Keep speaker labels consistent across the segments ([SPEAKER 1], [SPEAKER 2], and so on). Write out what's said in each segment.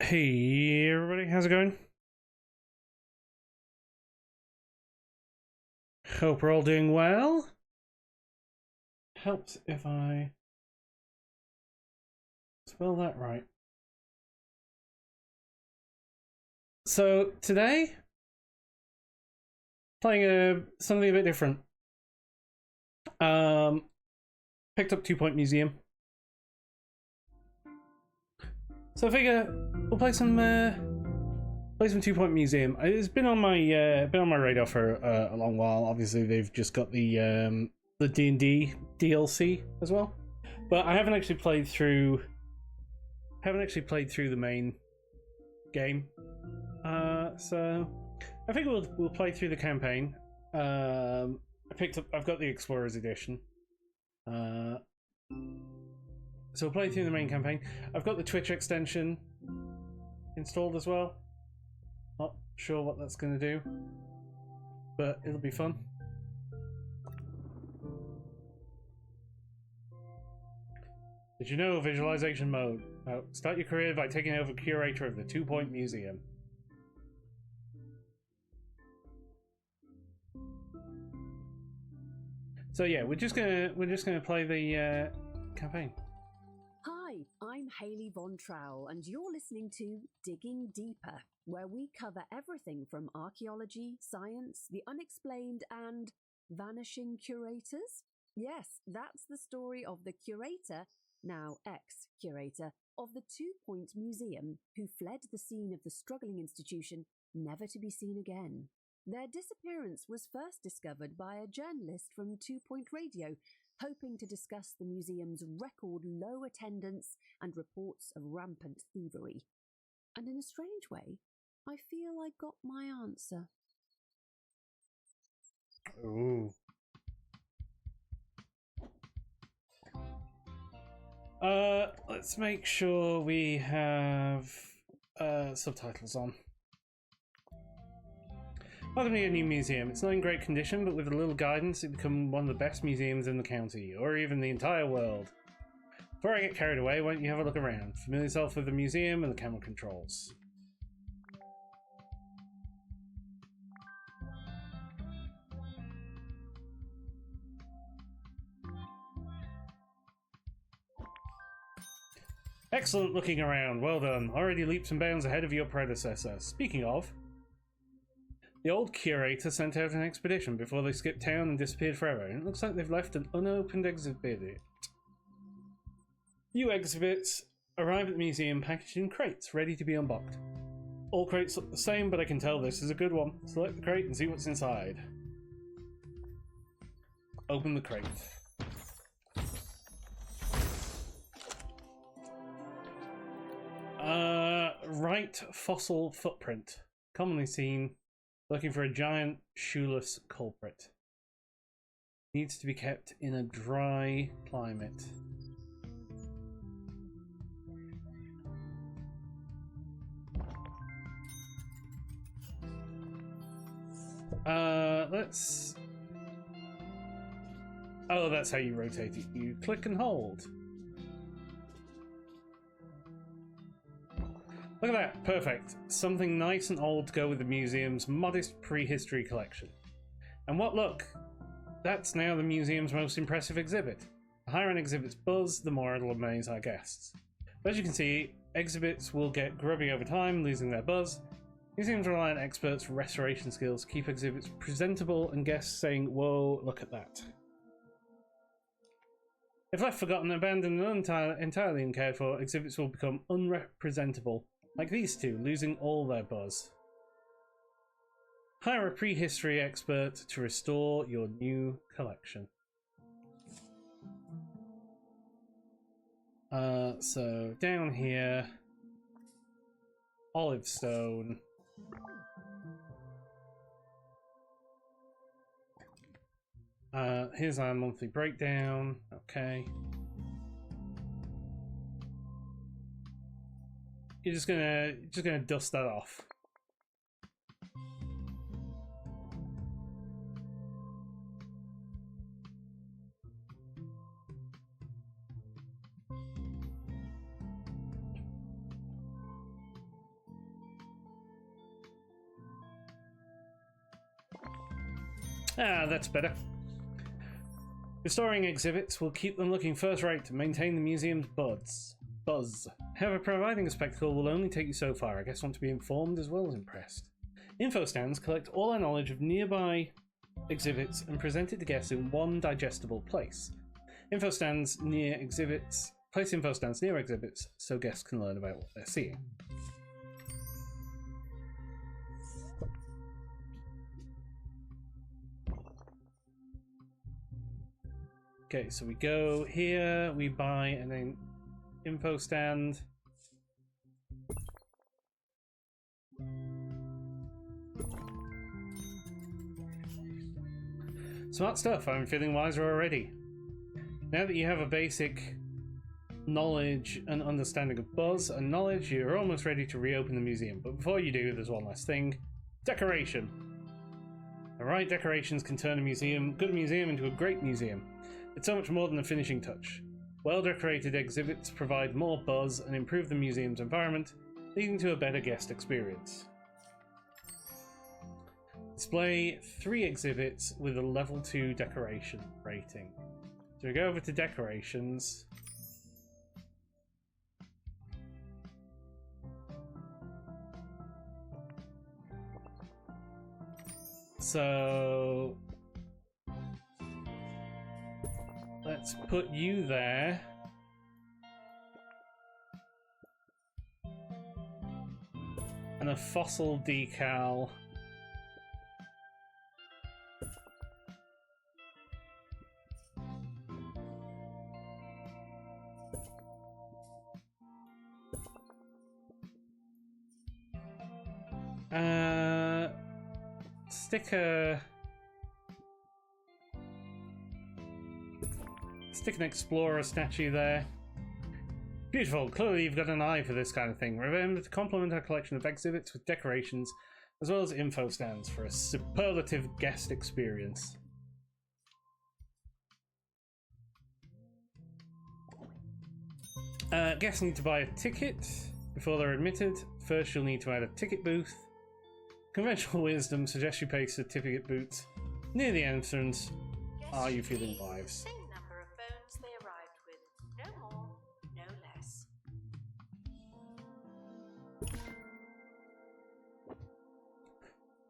[SPEAKER 1] Hey everybody, how's it going? Hope we're all doing well. Helps if I spell that right. So today, playing something a bit different. Picked up 2 Point Museum. So I figure we'll play some 2 Point Museum. It's been on my radar for a long while. Obviously, they've just got the D&D DLC as well, but I haven't actually played through the main game. So I think we'll play through the campaign. I've got the Explorers Edition. So we'll play through the main campaign. I've got the Twitch extension installed as well. Not sure what that's going to do, but it'll be fun. Did you know visualization mode? Start your career by taking over curator of the 2 Point Museum. So yeah, we're just gonna play the campaign.
[SPEAKER 2] Hi, I'm Hayley Von Trowell, and you're listening to Digging Deeper, where we cover everything from archaeology, science, the unexplained, and vanishing curators. Yes, that's the story of the curator, now ex-curator, of the 2 Point Museum, who fled the scene of the struggling institution, never to be seen again. Their disappearance was first discovered by a journalist from 2 Point Radio, hoping to discuss the museum's record low attendance and reports of rampant thievery. And in a strange way, I feel I got my answer.
[SPEAKER 1] Ooh. Let's make sure we have subtitles on. Welcome to your new museum. It's not in great condition, but with a little guidance, it become one of the best museums in the county, or even the entire world. Before I get carried away, why don't you have a look around? Familiar yourself with the museum and the camera controls. Excellent looking around. Well done. Already leaps and bounds ahead of your predecessor. Speaking of, the old curator sent out an expedition before they skipped town and disappeared forever, and it looks like they've left an unopened exhibit. New exhibits arrive at the museum packaged in crates, ready to be unboxed. All crates look the same, but I can tell this is a good one. Select the crate and see what's inside. Open the crate. Right fossil footprint. Commonly seen looking for a giant shoeless culprit. Needs to be kept in a dry climate. Let's... Oh, that's how you rotate it. You click and hold. Look at that, perfect. Something nice and old to go with the museum's modest prehistory collection. And what look? That's now the museum's most impressive exhibit. The higher an exhibit's buzz, the more it'll amaze our guests. But as you can see, exhibits will get grubby over time, losing their buzz. Museums rely on experts' restoration skills to keep exhibits presentable and guests saying, whoa, look at that. If left forgotten, abandoned and entirely uncared for, exhibits will become unrepresentable. Like these two, losing all their buzz. Hire a prehistory expert to restore your new collection. So down here, olive stone. Here's our monthly breakdown. Okay. You're just gonna dust that off. Ah, that's better. Restoring exhibits will keep them looking first-rate to maintain the museum's buzz. However, providing a spectacle will only take you so far. I guess want to be informed as well as impressed. Info stands collect all our knowledge of nearby exhibits and present it to guests in one digestible place. Info stands near exhibits. Place info stands near exhibits so guests can learn about what they're seeing. Okay, so we go here, we buy an info stand. Smart stuff, I'm feeling wiser already. Now that you have a basic knowledge and understanding of buzz and knowledge, you're almost ready to reopen the museum. But before you do, there's one last thing. Decoration. Alright, decorations can turn a good museum into a great museum. It's so much more than a finishing touch. Well-decorated exhibits provide more buzz and improve the museum's environment, leading to a better guest experience. Display 3 exhibits with a level 2 decoration rating. So we go over to decorations. So let's put you there. And a fossil decal. Stick an explorer statue there. Beautiful. Clearly you've got an eye for this kind of thing. Remember to complement our collection of exhibits with decorations as well as info stands for a superlative guest experience. Guests need to buy a ticket before they're admitted. First you'll need to add a ticket booth. Conventional wisdom suggests you place certificate booths near the entrance. Are you feeling wise?
[SPEAKER 3] Same number of bones they arrived with. No more, no less.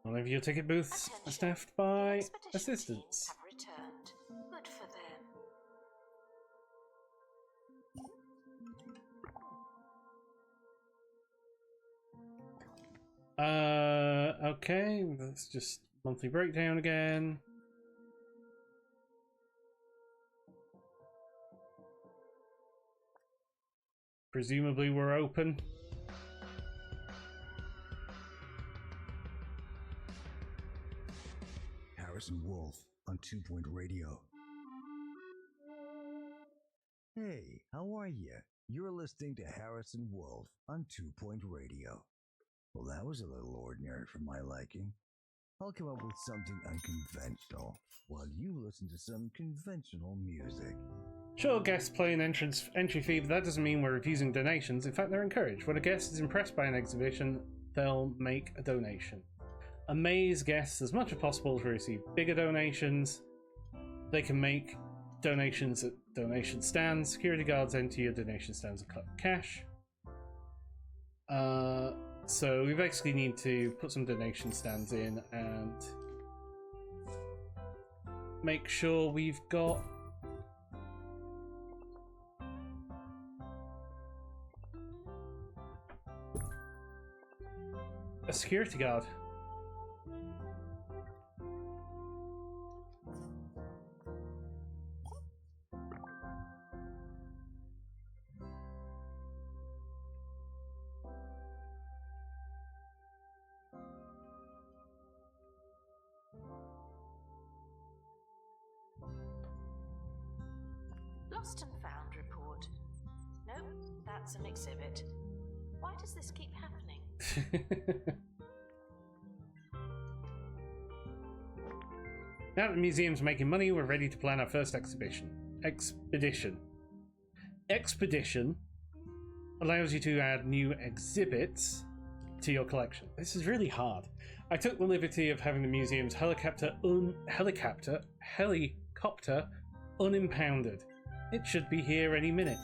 [SPEAKER 1] One of your ticket booths are staffed by assistants.
[SPEAKER 3] Have returned. Good for them.
[SPEAKER 1] Okay, that's just monthly breakdown again. Presumably we're open.
[SPEAKER 4] Harrison Wolf on 2 Point Radio. Hey, how are you? You're listening to Harrison Wolf on 2 Point Radio. Well, that was a little ordinary for my liking. I'll come up with something unconventional while you listen to some conventional music.
[SPEAKER 1] Sure, guests pay an entry fee, but that doesn't mean we're refusing donations. In fact, they're encouraged. When a guest is impressed by an exhibition, they'll make a donation. Amaze guests as much as possible to receive bigger donations. They can make donations at donation stands. Security guards enter your donation stands and collect cash. So we basically need to put some donation stands in and make sure we've got a security guard.
[SPEAKER 3] Lost and found report. Nope, that's an exhibit. Why does this keep happening?
[SPEAKER 1] Now that the museum's making money, we're ready to plan our first expedition. Expedition allows you to add new exhibits to your collection. This is really hard. I took the liberty of having the museum's helicopter unimpounded. It should be here any minute.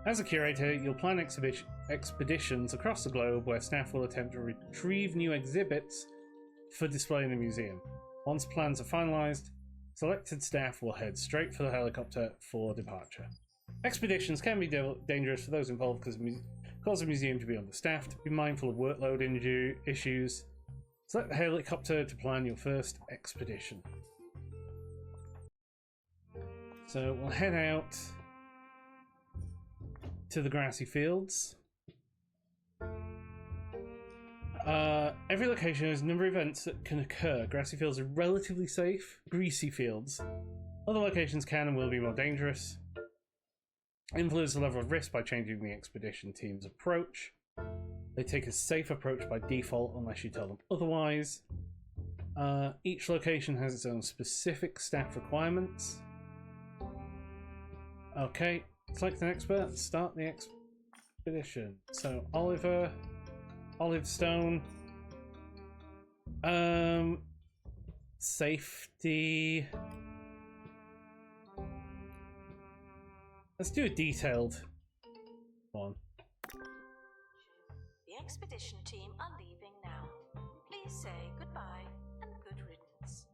[SPEAKER 1] As a curator, you'll plan expeditions across the globe where staff will attempt to retrieve new exhibits for display in the museum. Once plans are finalised, selected staff will head straight for the helicopter for departure. Expeditions can be dangerous for those involved because cause the museum to be understaffed. Be mindful of workload issues. Select the helicopter to plan your first expedition. So we'll head out to the grassy fields. Every location has a number of events that can occur. Grassy fields are relatively safe. Greasy fields. Other locations can and will be more dangerous. Influence the level of risk by changing the expedition team's approach. They take a safe approach by default unless you tell them otherwise. Each location has its own specific staff requirements. Okay, select an expert, start the expedition. So Oliver, Olivestone, safety. Let's do a detailed one.
[SPEAKER 3] The expedition team are leaving now. Please say goodbye and good riddance.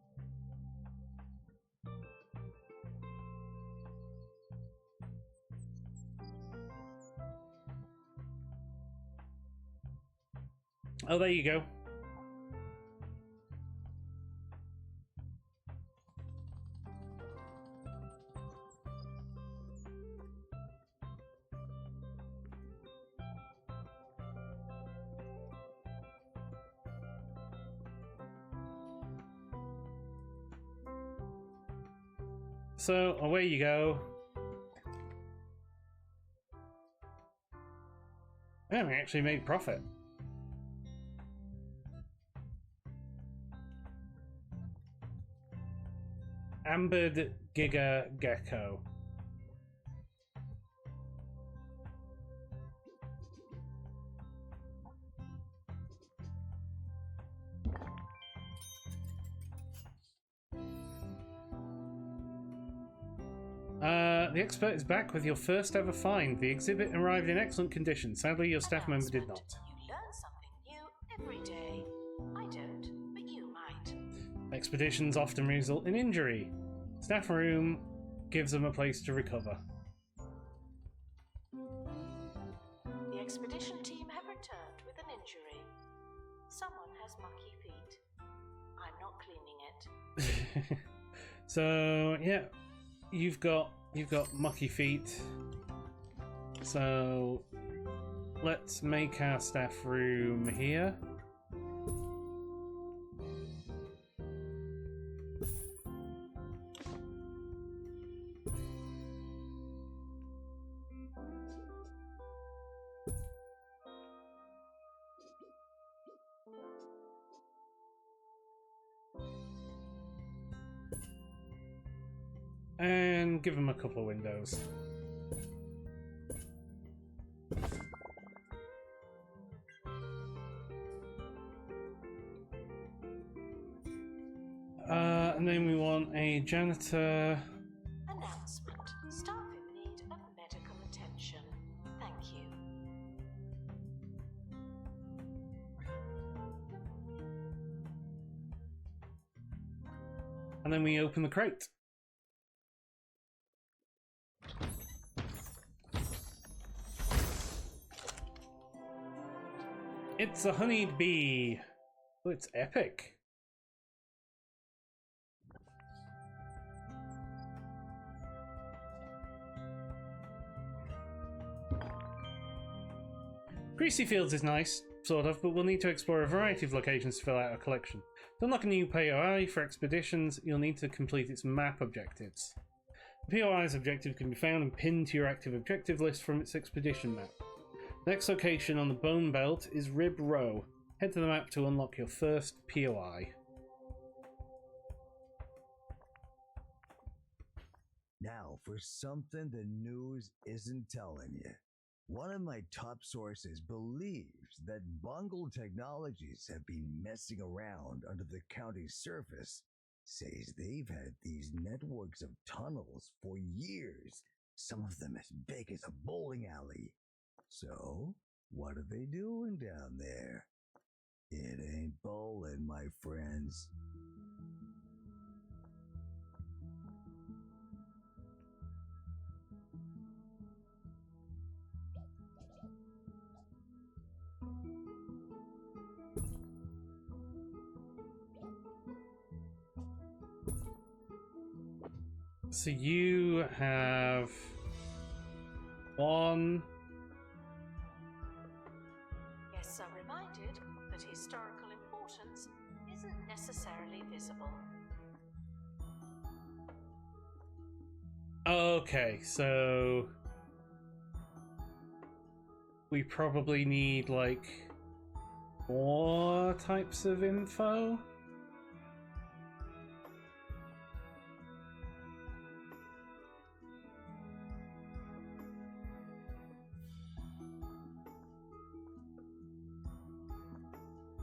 [SPEAKER 1] Oh, there you go. So, away you go. Yeah, we actually made profit. Ambered Giga Gecko. The expert is back with your first ever find. The exhibit arrived in excellent condition. Sadly, your staff member did not.
[SPEAKER 3] You learn something new every day. I don't, but you might.
[SPEAKER 1] Expeditions often result in injury. Staff room gives them a place to recover.
[SPEAKER 3] The expedition team have returned with an injury. Someone has mucky feet. I'm not cleaning it.
[SPEAKER 1] So yeah, you've got mucky feet. So let's make our staff room here. And give them a couple of windows. And then we want a janitor.
[SPEAKER 3] Announcement. Staff in need of medical attention. Thank you.
[SPEAKER 1] And then we open the crate. It's a honeyed bee. Oh, it's epic. Greasy Fields is nice, sort of, but we'll need to explore a variety of locations to fill out our collection. To unlock a new POI for expeditions, you'll need to complete its map objectives. The POI's objective can be found and pinned to your active objective list from its expedition map. Next location on the Bone Belt is Rib Row. Head to the map to unlock your first POI.
[SPEAKER 4] Now for something the news isn't telling you. One of my top sources believes that bungled technologies have been messing around under the county's surface. Says they've had these networks of tunnels for years, some of them as big as a bowling alley. So, what are they doing down there? It ain't bowling, my friends.
[SPEAKER 1] So you have one.
[SPEAKER 3] Guests are reminded that historical importance isn't necessarily visible.
[SPEAKER 1] Okay, so we probably need like more types of info.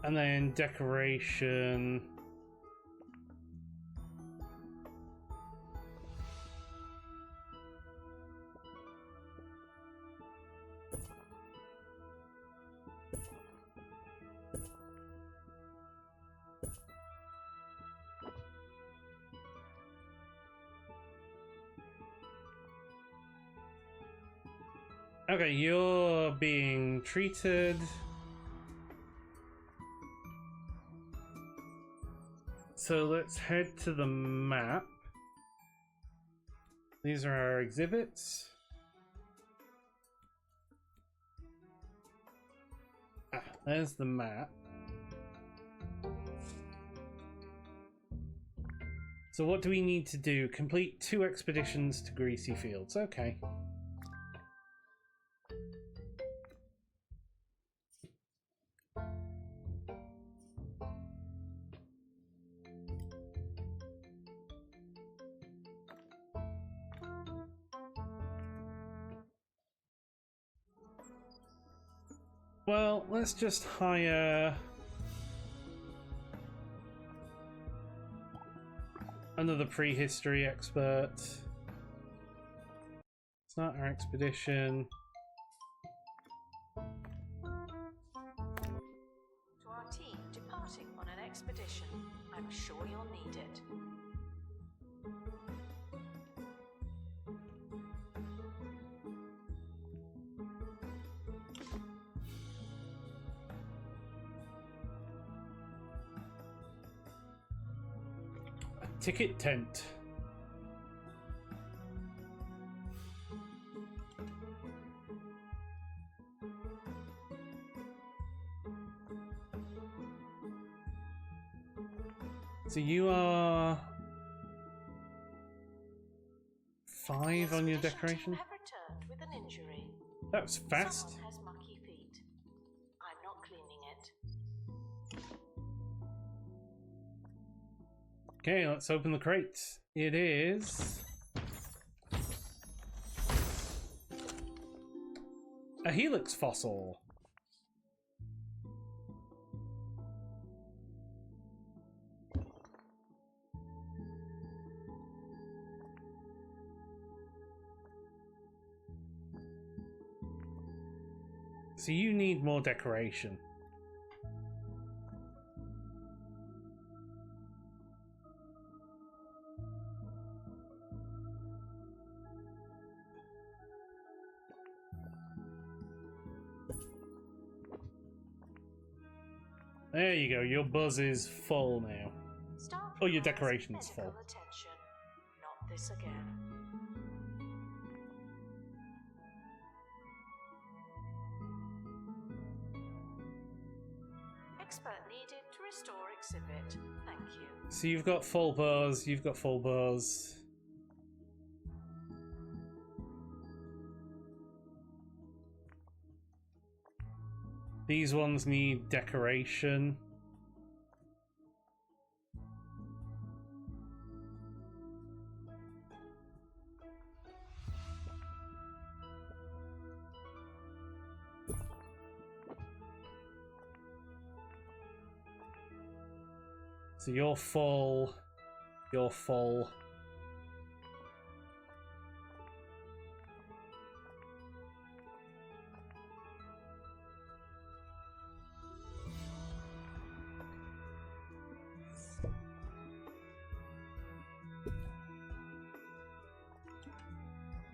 [SPEAKER 1] And then decoration. Okay, you're being treated. So let's head to the map. These are our exhibits. Ah, there's the map. So what do we need to do? Complete 2 expeditions to Greasy Fields. Okay. Well, let's just hire another prehistory expert. It's not our expedition.
[SPEAKER 3] To our team departing on an expedition, I'm sure you'll need it.
[SPEAKER 1] A ticket tent. So you are 5 on your decoration?
[SPEAKER 3] Have returned with an injury.
[SPEAKER 1] That was fast.
[SPEAKER 3] Someone has mucky feet. I'm not cleaning it.
[SPEAKER 1] Okay, let's open the crates. It is a helix fossil. So you need more decoration. There you go, your buzz is full now.
[SPEAKER 3] Staff
[SPEAKER 1] Oh, your
[SPEAKER 3] requires
[SPEAKER 1] decoration's
[SPEAKER 3] medical
[SPEAKER 1] full.
[SPEAKER 3] Attention. Not this again. Expert needed to restore exhibit. Thank you.
[SPEAKER 1] So you've got full buzz, you've got full buzz. These ones need decoration. So you're full. You're full.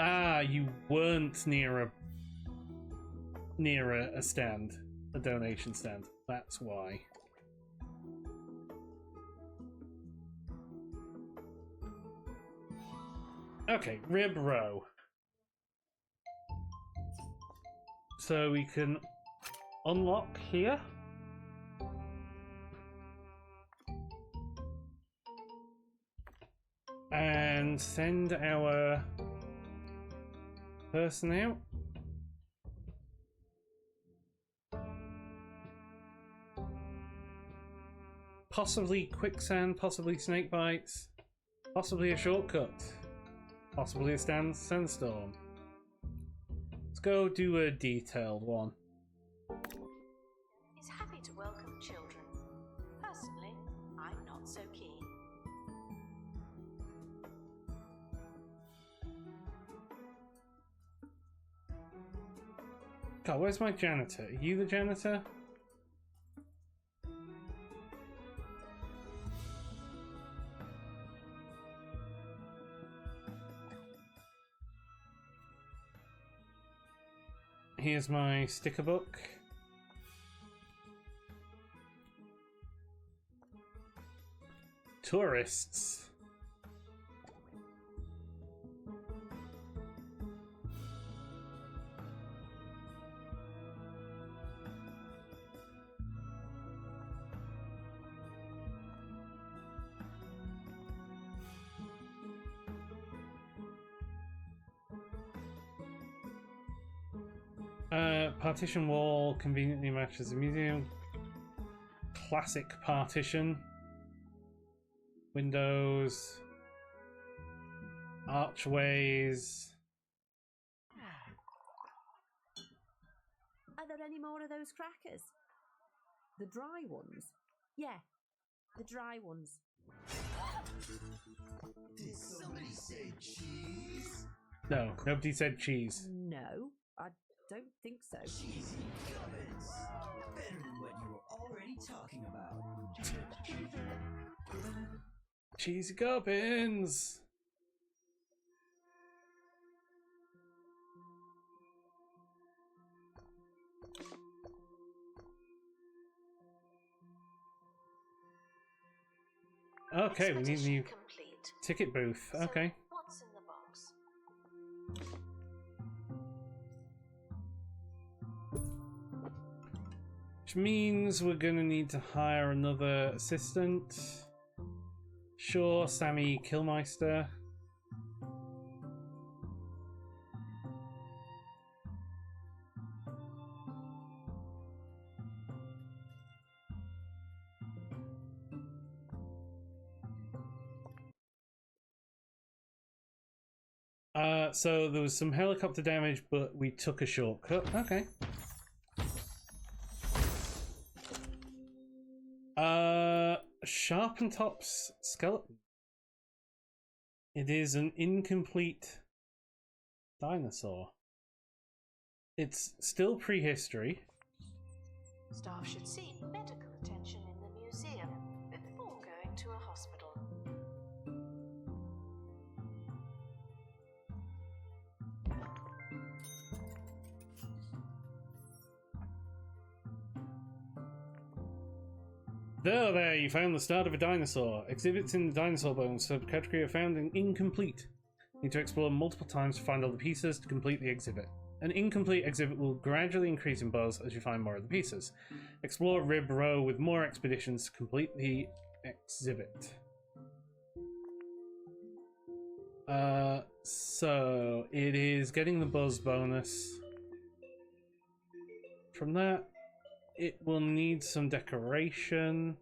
[SPEAKER 1] Ah, you weren't near a stand, a donation stand. That's why. Okay, rib row. So we can unlock here. And send our person out. Possibly quicksand, possibly snake bites, possibly a shortcut, possibly a sandstorm. Let's go do a detailed one.
[SPEAKER 3] Is happy to welcome children. Personally, I'm not so keen.
[SPEAKER 1] God, where's my janitor? Are you the janitor? Here's my sticker book. Tourists. Partition wall conveniently matches the museum. Classic partition. Windows. Archways.
[SPEAKER 2] Are there any more of those crackers? The dry ones? Yeah, the dry ones.
[SPEAKER 4] Did somebody say cheese?
[SPEAKER 1] No, nobody said cheese.
[SPEAKER 2] No, I don't think so.
[SPEAKER 4] Cheesy gubbins. Better than what you were already talking about.
[SPEAKER 1] Cheesy Gubbins! Okay, we need a new
[SPEAKER 3] Complete.
[SPEAKER 1] ticket booth.
[SPEAKER 3] So,
[SPEAKER 1] Okay.
[SPEAKER 3] what's in the box?
[SPEAKER 1] Which means we're gonna need to hire another assistant. Sure, Sammy Killmeister. So there was some helicopter damage, but we took a shortcut. Okay. Sharpen Top's skeleton. It is an incomplete dinosaur. It's still prehistory.
[SPEAKER 3] Staff should seek medical attention in the museum before going to a hospital.
[SPEAKER 1] There, you found the start of a dinosaur. Exhibits in the dinosaur bones subcategory are found incomplete. Need to explore multiple times to find all the pieces to complete the exhibit. An incomplete exhibit will gradually increase in buzz as you find more of the pieces. Explore Rib Row with more expeditions to complete the exhibit. So it is getting the buzz bonus. From that, it will need some decoration.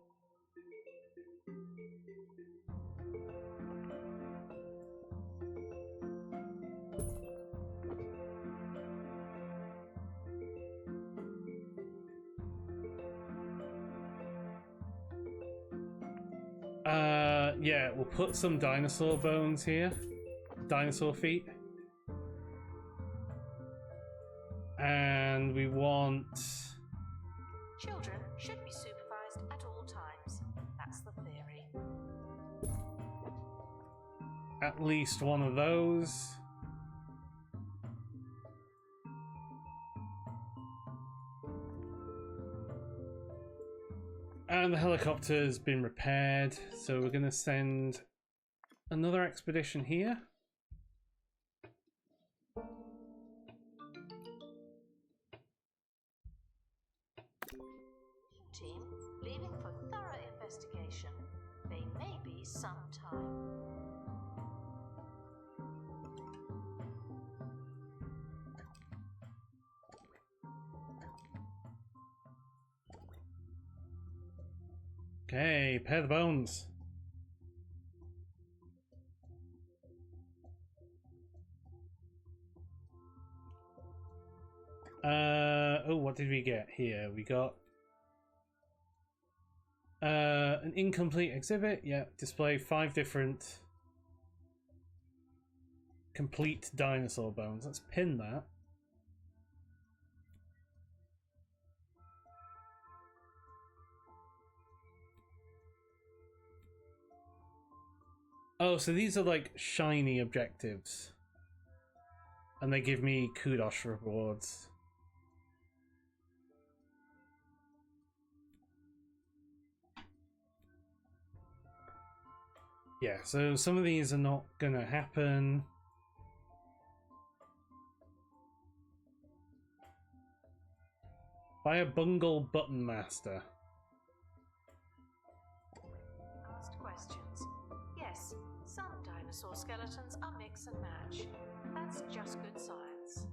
[SPEAKER 1] Yeah, we'll put some dinosaur bones here. Dinosaur feet. And we want...
[SPEAKER 3] Children should be supervised at all times. That's the theory.
[SPEAKER 1] at least one of those. And the helicopter's been repaired, so we're going to send another expedition here.
[SPEAKER 3] Team leaving for thorough investigation. They may be some time.
[SPEAKER 1] Okay, pair the bones. Oh, what did we get here? We got an incomplete exhibit. Yeah, display 5 different complete dinosaur bones. Let's pin that. Oh, so these are like shiny objectives. And they give me kudos rewards. Yeah, so some of these are not gonna happen. Buy a bungle button master.
[SPEAKER 3] Asked questions. Yes, some dinosaur skeletons are mix and match. That's just good science.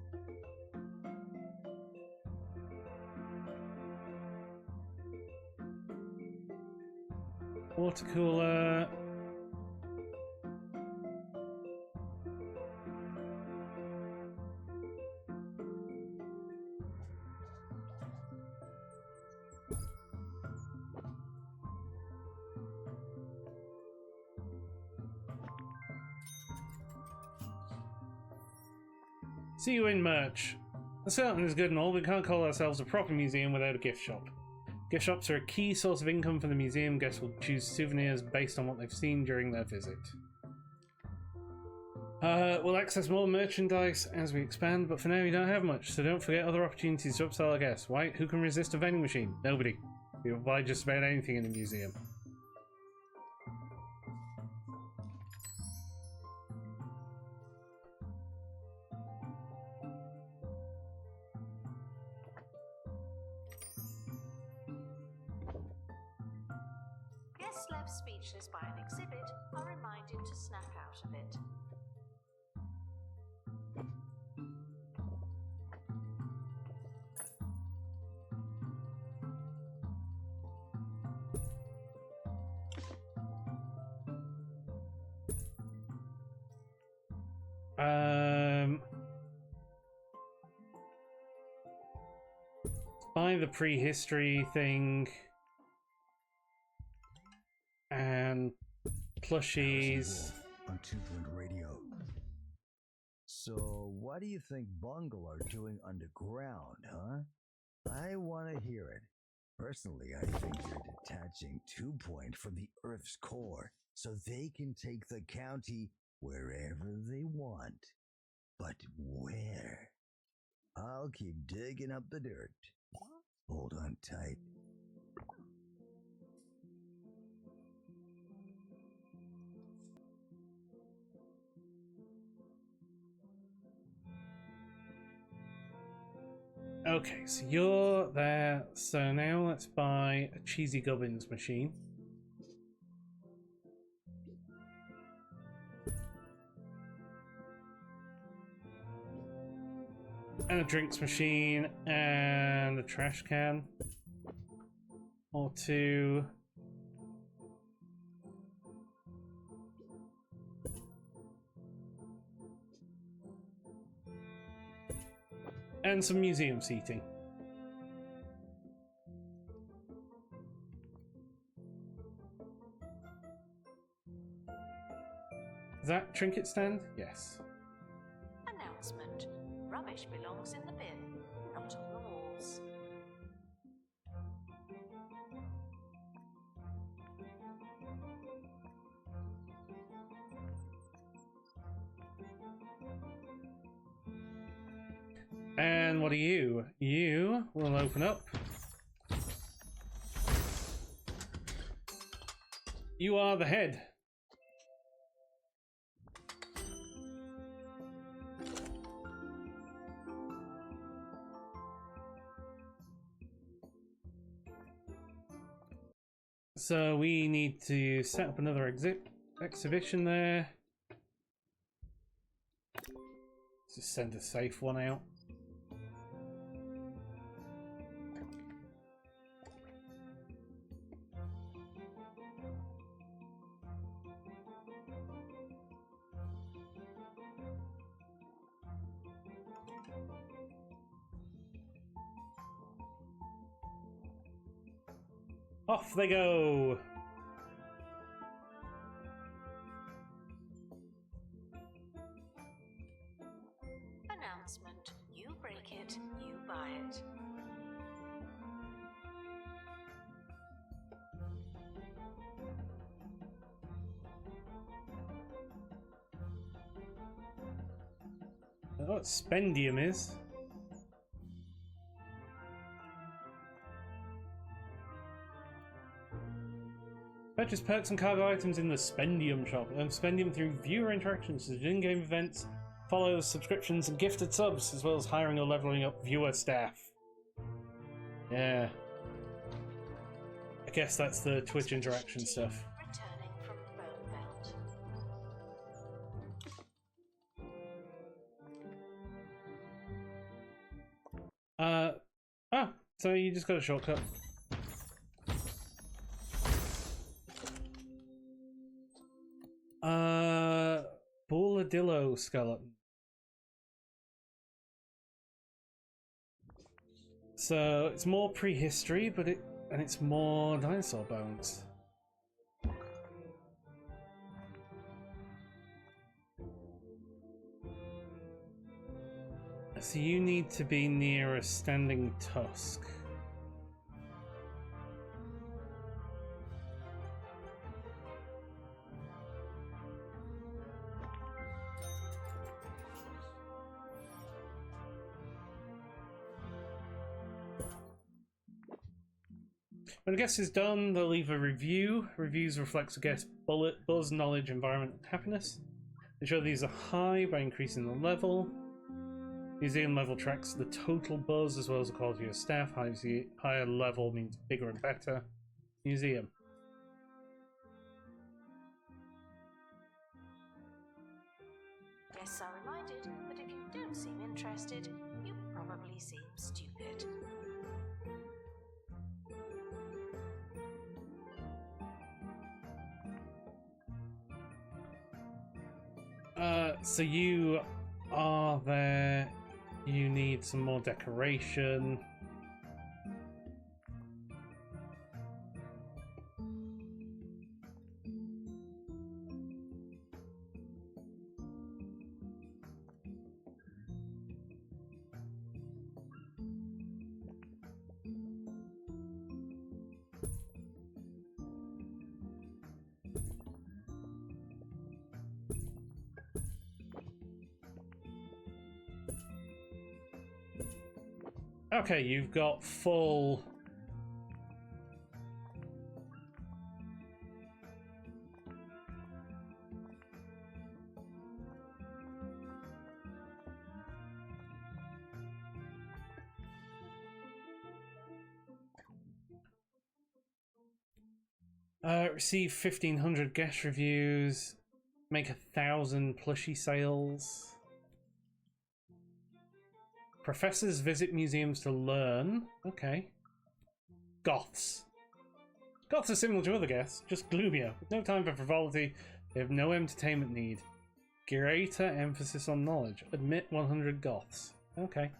[SPEAKER 1] Water cooler. See you in merch. The certain is good and all, but we can't call ourselves a proper museum without a gift shop. Gift shops are a key source of income for the museum. Guests will choose souvenirs based on what they've seen during their visit. We'll access more merchandise as we expand, but for now we don't have much, so don't forget other opportunities to upsell our guests. Why? Who can resist a vending machine? Nobody. We will buy just about anything in the museum.
[SPEAKER 3] Guests left speechless by an exhibit are reminded to snap out of it.
[SPEAKER 1] Buy the prehistory thing and plushies.
[SPEAKER 4] On 2 Point Radio. So, what do you think Bungle are doing underground, huh? I want to hear it. Personally, I think they're detaching 2 Point from the Earth's core so they can take the county wherever they want. But where? I'll keep digging up the dirt. Hold on tight.
[SPEAKER 1] Okay, so you're there. So now let's buy a Cheesy Gubbins machine. And a drinks machine and a trash can. Or 2. And some museum seating. Is that trinket stand? Yes.
[SPEAKER 3] Announcement. Rubbish belongs in the bin, not on the walls.
[SPEAKER 1] And what are you? You will open up. You are the head. So we need to set up another exhibition there. Let's just send a safe one out. Off they go!
[SPEAKER 3] Announcement. You break it, you buy it.
[SPEAKER 1] I don't know what spendium is. Purchase perks and cargo items in the Spendium shop. Earn Spendium through viewer interactions, in-game events, follows, subscriptions, and gifted subs, as well as hiring or leveling up viewer staff. Yeah. I guess that's the Twitch interaction stuff.
[SPEAKER 3] Returning from Bonebelt.
[SPEAKER 1] So you just got a shortcut. Bulladillo skeleton. So it's more prehistory, but it's more dinosaur bones. So you need to be near a standing tusk. When a guest is done, they'll leave a review. Reviews reflects a guest's buzz, knowledge, environment, and happiness. Ensure these are high by increasing the level. Museum level tracks the total buzz as well as the quality of staff. Higher level means bigger and better. Museum.
[SPEAKER 3] Guests are reminded that if you don't seem interested, you probably seem stupid.
[SPEAKER 1] So you are there. You need some more decoration. Okay, you've got full... receive 1,500 guest reviews, make 1,000 plushie sales. Professors visit museums to learn. Okay. Goths. Goths are similar to other guests, just gloomier. With no time for frivolity, they have no entertainment need. Greater emphasis on knowledge. Admit 100 Goths. Okay.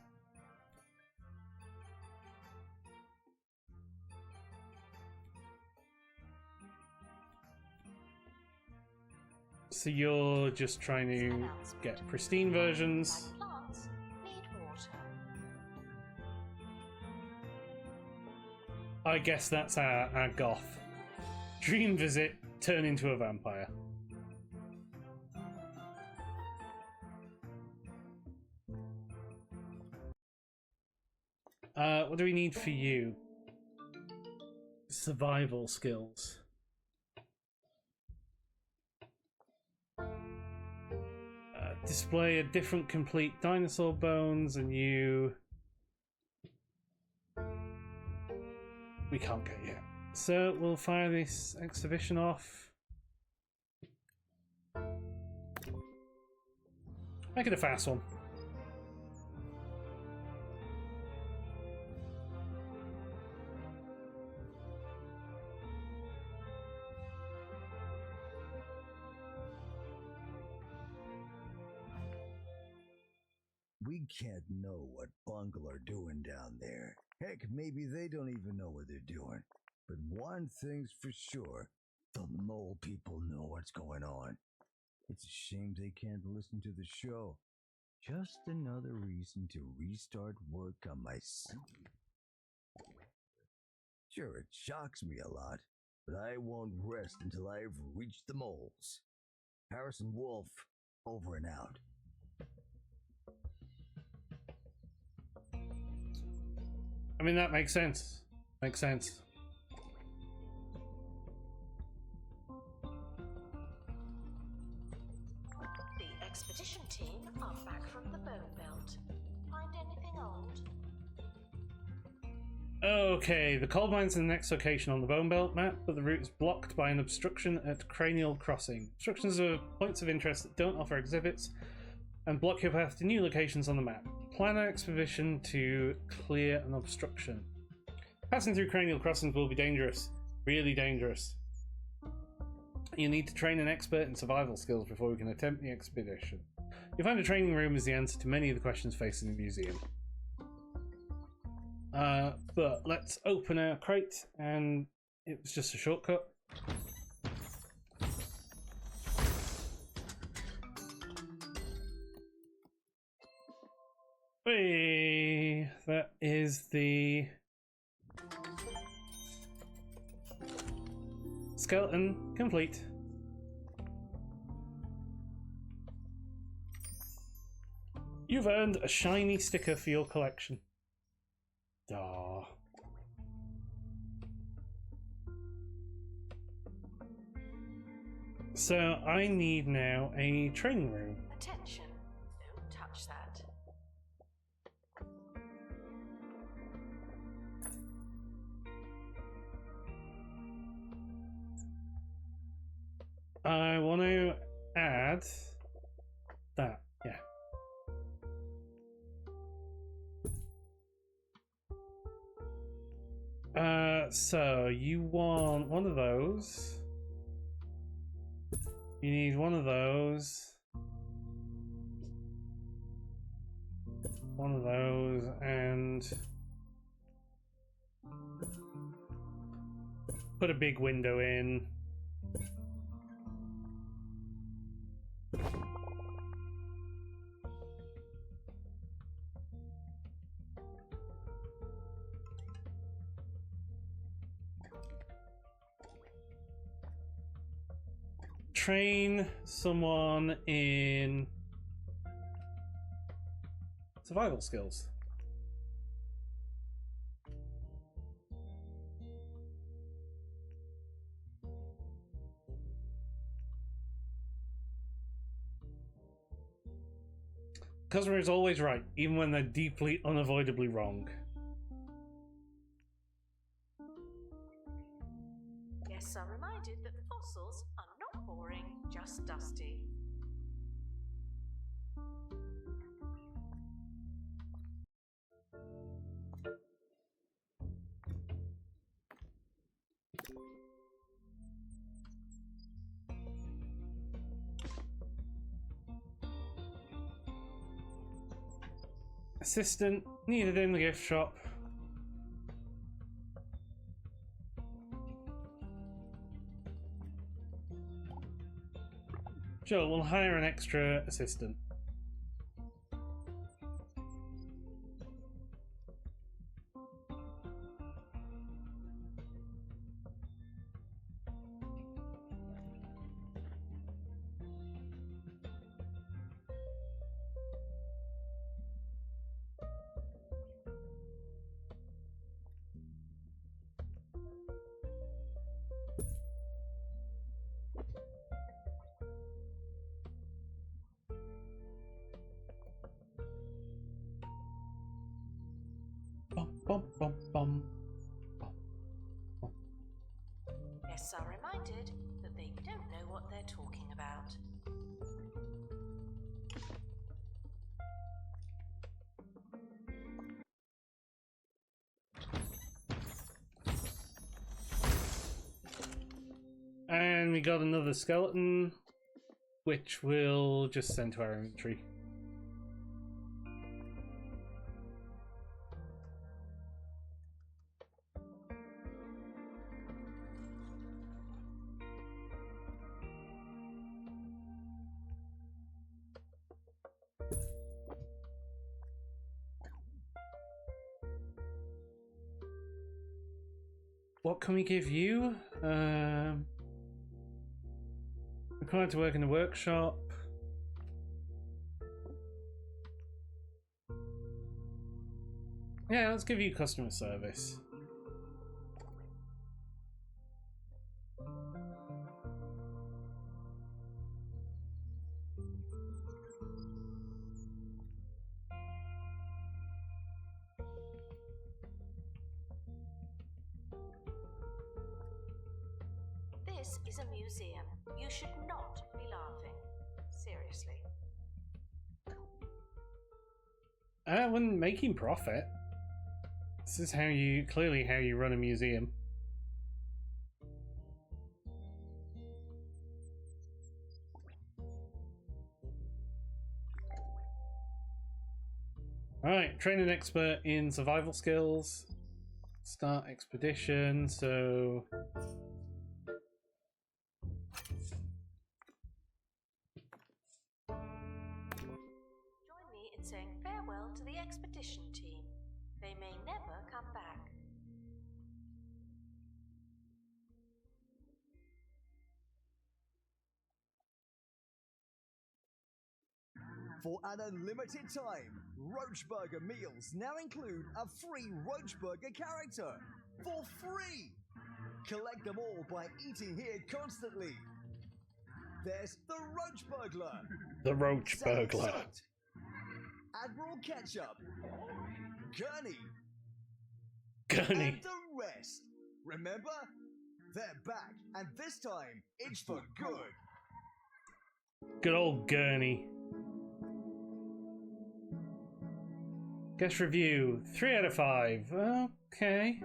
[SPEAKER 1] So you're just trying to get pristine versions.
[SPEAKER 3] Like plants need water.
[SPEAKER 1] I guess that's our goth. Dream visit, turn into a vampire. What do we need for you? Survival skills. Display a different complete dinosaur bones, and you... We can't get yet. So we'll fire this exhibition off. Make it a fast one.
[SPEAKER 4] We can't know what Bungle are doing down there. Heck, maybe they don't even know what they're doing. But one thing's for sure, the mole people know what's going on. It's a shame they can't listen to the show. Just another reason to restart work on my Sure, it shocks me a lot, but I won't rest until I've reached the moles. Harrison Wolf, over and out.
[SPEAKER 1] I mean, that makes sense. Makes sense.
[SPEAKER 3] The expedition team are back from the Bone Belt. Find anything old?
[SPEAKER 1] Okay, the coal mine's in the next location on the Bone Belt map, but the route is blocked by an obstruction at Cranial Crossing. Obstructions are points of interest that don't offer exhibits and block your path to new locations on the map. Plan an expedition to clear an obstruction. Passing through Cranial Crossings will be dangerous. Really dangerous. You need to train an expert in survival skills before we can attempt the expedition. You'll find a training room is the answer to many of the questions facing the museum. But let's open our crate, and it was just a shortcut. Hey, that is the skeleton complete. You've earned a shiny sticker for your collection. Aww. So I need now a training room.
[SPEAKER 3] Attention, don't touch that.
[SPEAKER 1] I want to add that, yeah. So you want one of those. You need one of those. One of those, and put a big window in. Train someone in survival skills. Customer is always right, even when they're deeply, unavoidably wrong.
[SPEAKER 3] Guests are reminded that fossils are not boring, just dusty.
[SPEAKER 1] Assistant needed in the gift shop. Sure, we'll hire an extra assistant. Bum, bum, bum, bum.
[SPEAKER 3] Guests are reminded that they don't know what they're talking about.
[SPEAKER 1] And we got another skeleton, which we'll just send to our inventory. What can we give you? Required to work in the workshop. Yeah, let's give you customer service.
[SPEAKER 3] This is a museum. You should not be laughing. Seriously.
[SPEAKER 1] When making profit. This is clearly how you run a museum. Alright, train an expert in survival skills. Start expedition, so...
[SPEAKER 3] Join me in saying farewell to the expedition team. They may never come back.
[SPEAKER 4] For an unlimited time, Roach Burger meals now include a free Roach Burger character. For free! Collect them all by eating here constantly. There's the Roach Burglar.
[SPEAKER 1] The Roach
[SPEAKER 4] Salad
[SPEAKER 1] Burglar.
[SPEAKER 4] Salt, Admiral Ketchup. Gurney.
[SPEAKER 1] Gurney.
[SPEAKER 4] And the rest. Remember? They're back, and this time, it's for good.
[SPEAKER 1] Good old Gurney. Guest review, 3 out of 5. Okay.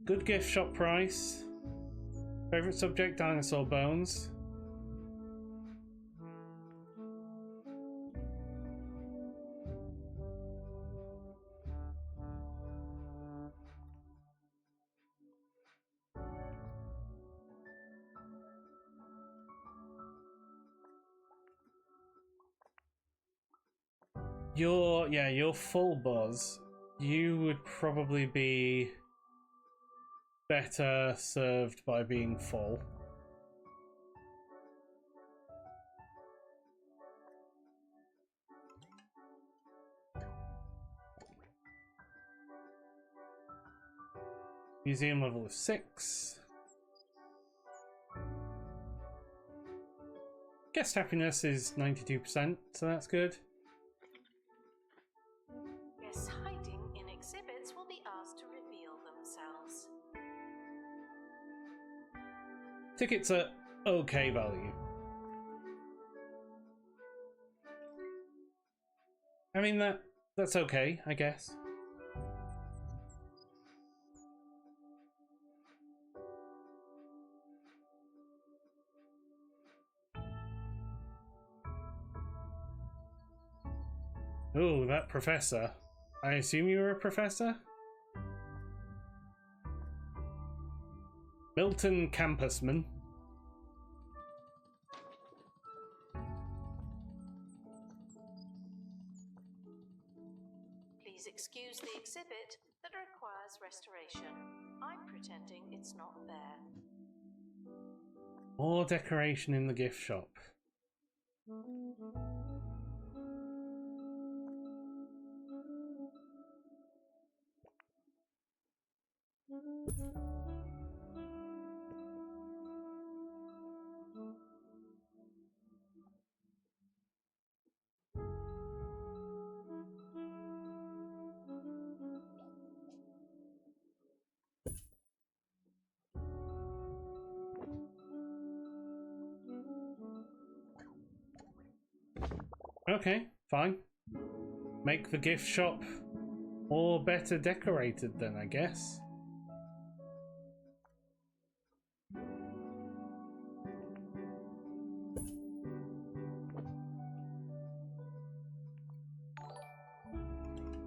[SPEAKER 1] Good gift shop price. Favorite subject, dinosaur bones. Your full buzz, you would probably be better served by being full. Museum level is 6. Guest happiness is 92%, so that's good.
[SPEAKER 3] Guests hiding in exhibits will be asked to reveal themselves.
[SPEAKER 1] Tickets are okay value. I mean, that's okay, I guess. Oh, that professor. I assume you were a professor? Milton Campusman.
[SPEAKER 3] Please excuse the exhibit that requires restoration. I'm pretending it's not there.
[SPEAKER 1] More decoration in the gift shop. Okay, fine. Make the gift shop more better decorated then, I guess.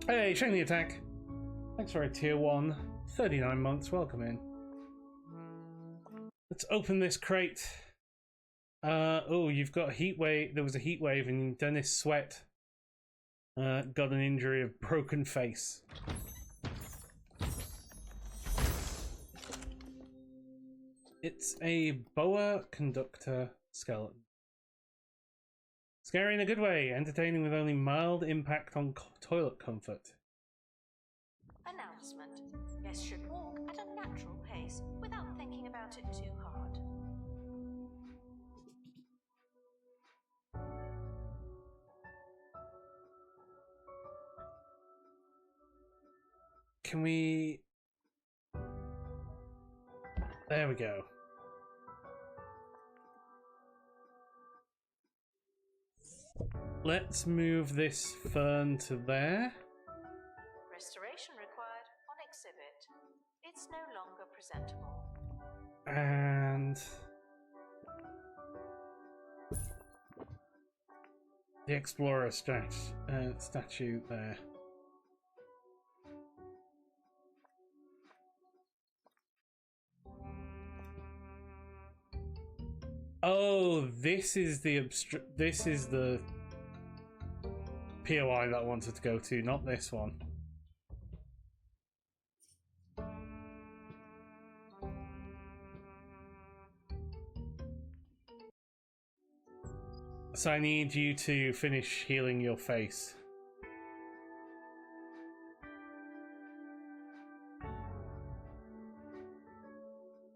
[SPEAKER 1] Hey, showing the attack. Thanks for a tier 1. 39 months, welcome in. Let's open this crate. Oh, you've got a heat wave. There was a heat wave and Dennis Sweat got an injury of broken face. It's a boa conductor skeleton. Scary in a good way, entertaining with only mild impact on toilet comfort.
[SPEAKER 3] Announcement. Guests should walk at a natural pace without thinking about it too hard.
[SPEAKER 1] Can we... There we go. Let's move this fern to there.
[SPEAKER 3] Restoration required on exhibit. It's no longer presentable.
[SPEAKER 1] And... the explorer statue there. Oh, this is the POI that I wanted to go to, not this one. So I need you to finish healing your face.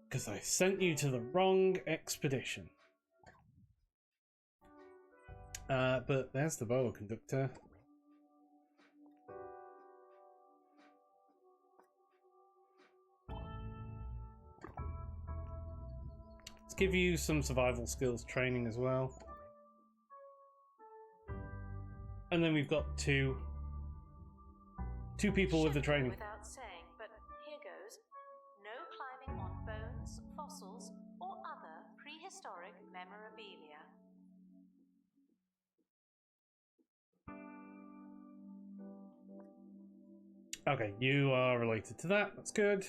[SPEAKER 1] Because I sent you to the wrong expedition. But there's the boa conductor. Let's give you some survival skills training as well. And then we've got two people with the training.
[SPEAKER 3] Without saying, but here goes. No climbing on bones, fossils, or other prehistoric memorabilia.
[SPEAKER 1] Okay, you are related to that. That's good.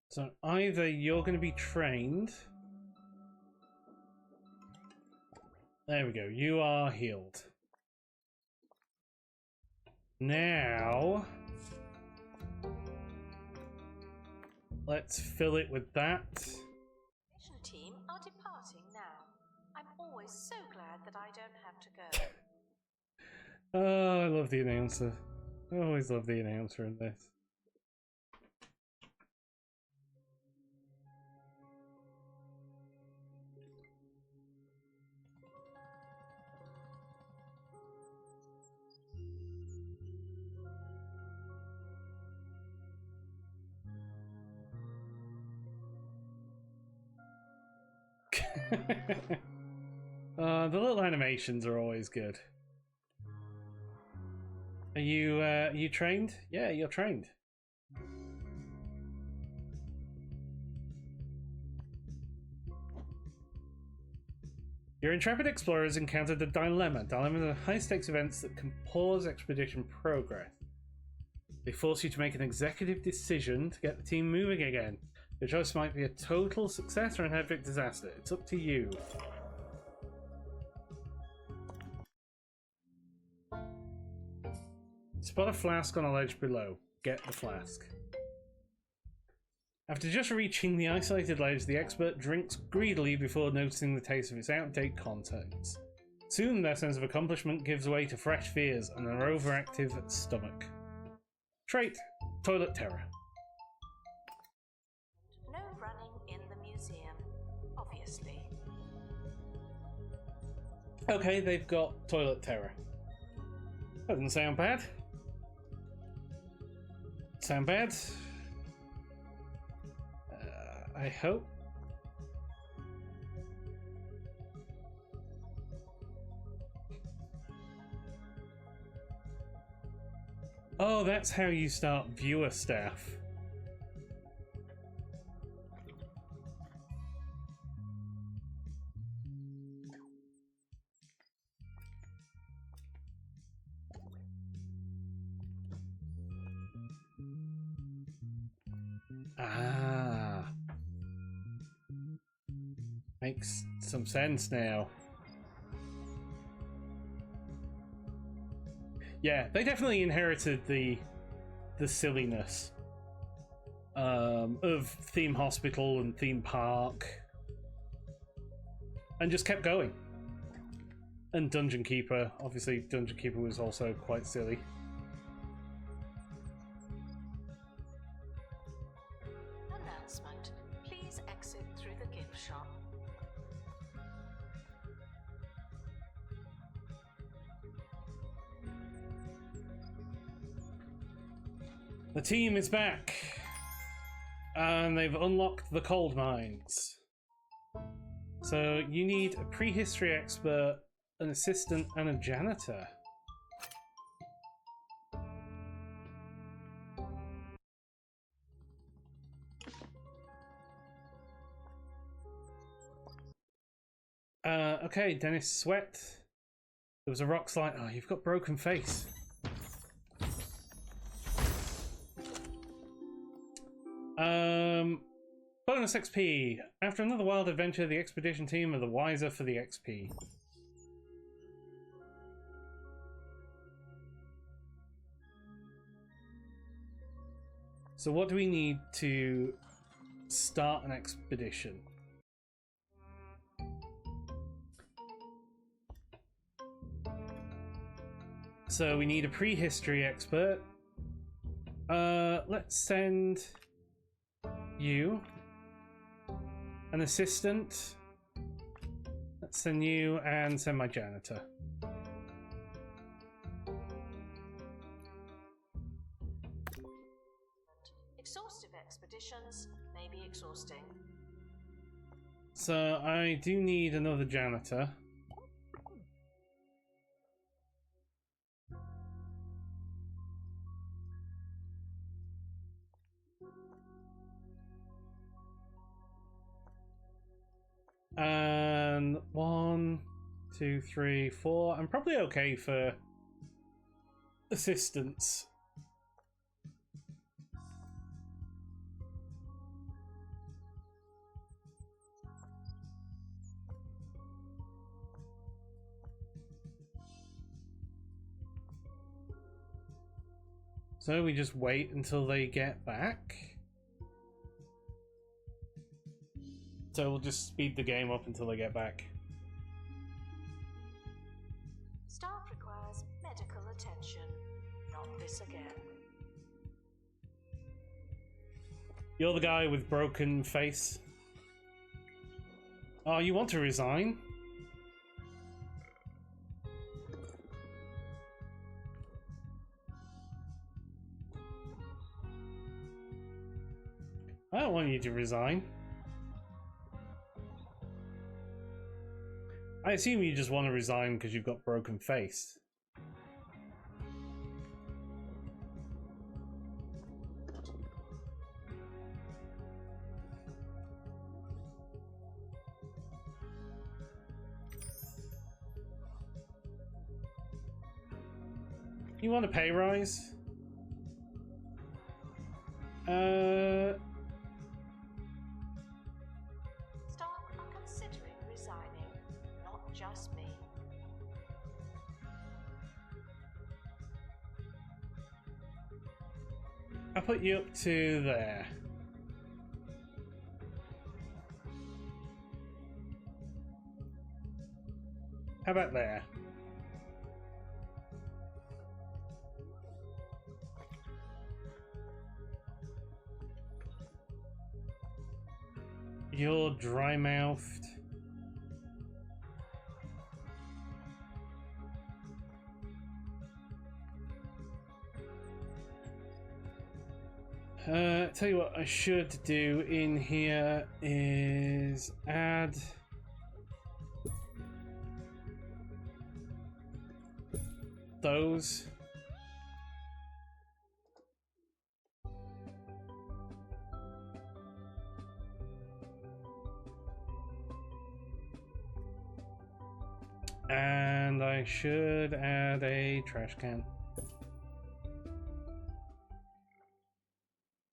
[SPEAKER 1] So either you're going to be trained. There we go. You are healed. Now, let's fill it with that.
[SPEAKER 3] Mission team are departing now. I'm always so glad that I don't have to go.
[SPEAKER 1] Oh, I love the announcer. I always love the announcer in this. The little animations are always good. Are you trained? Yeah, you're trained. Your intrepid explorers encountered a dilemma. Dilemmas are high-stakes events that can pause expedition progress. They force you to make an executive decision to get the team moving again. The choice might be a total success or an epic disaster. It's up to you. Spot a flask on a ledge below. Get the flask. After just reaching the isolated ledge, the expert drinks greedily before noticing the taste of its out-of-date contents. Soon their sense of accomplishment gives way to fresh fears and an overactive stomach. Trait: Toilet Terror.
[SPEAKER 3] No running in the museum, obviously.
[SPEAKER 1] Okay, they've got Toilet Terror. Doesn't sound bad. Sound bad? I hope. Oh, that's how you start viewer staff. Ah. Makes some sense now. Yeah, they definitely inherited the silliness of Theme Hospital and Theme Park, and just kept going. And Dungeon Keeper, obviously Dungeon Keeper was also quite silly.
[SPEAKER 3] Announcement. Please exit through the gift shop.
[SPEAKER 1] The team is back, and they've unlocked the cold mines. So you need a prehistory expert, an assistant, and a janitor. Okay, Dennis Sweat. There was a rock slide. Oh, you've got broken face. Bonus XP. After another wild adventure, the expedition team are the wiser for the XP. So what do we need to start an expedition? So we need a prehistory expert. Let's send you an assistant. Let's send you and send my janitor.
[SPEAKER 3] Exhaustive expeditions may be exhausting.
[SPEAKER 1] So I do need another janitor. And 1, 2, 3, 4. I'm probably okay for assistants. So we just wait until they get back. So we'll just speed the game up until they get back.
[SPEAKER 3] Staff requires medical attention. Not this again.
[SPEAKER 1] You're the guy with broken face. Oh, you want to resign? I don't want you to resign. I assume you just want to resign because you've got broken face. You want a pay rise?
[SPEAKER 3] Staff are considering resigning, not just me.
[SPEAKER 1] I'll put you up to there. How about there? You're dry-mouthed. Tell you what I should do in here is add those. And I should add a trash can.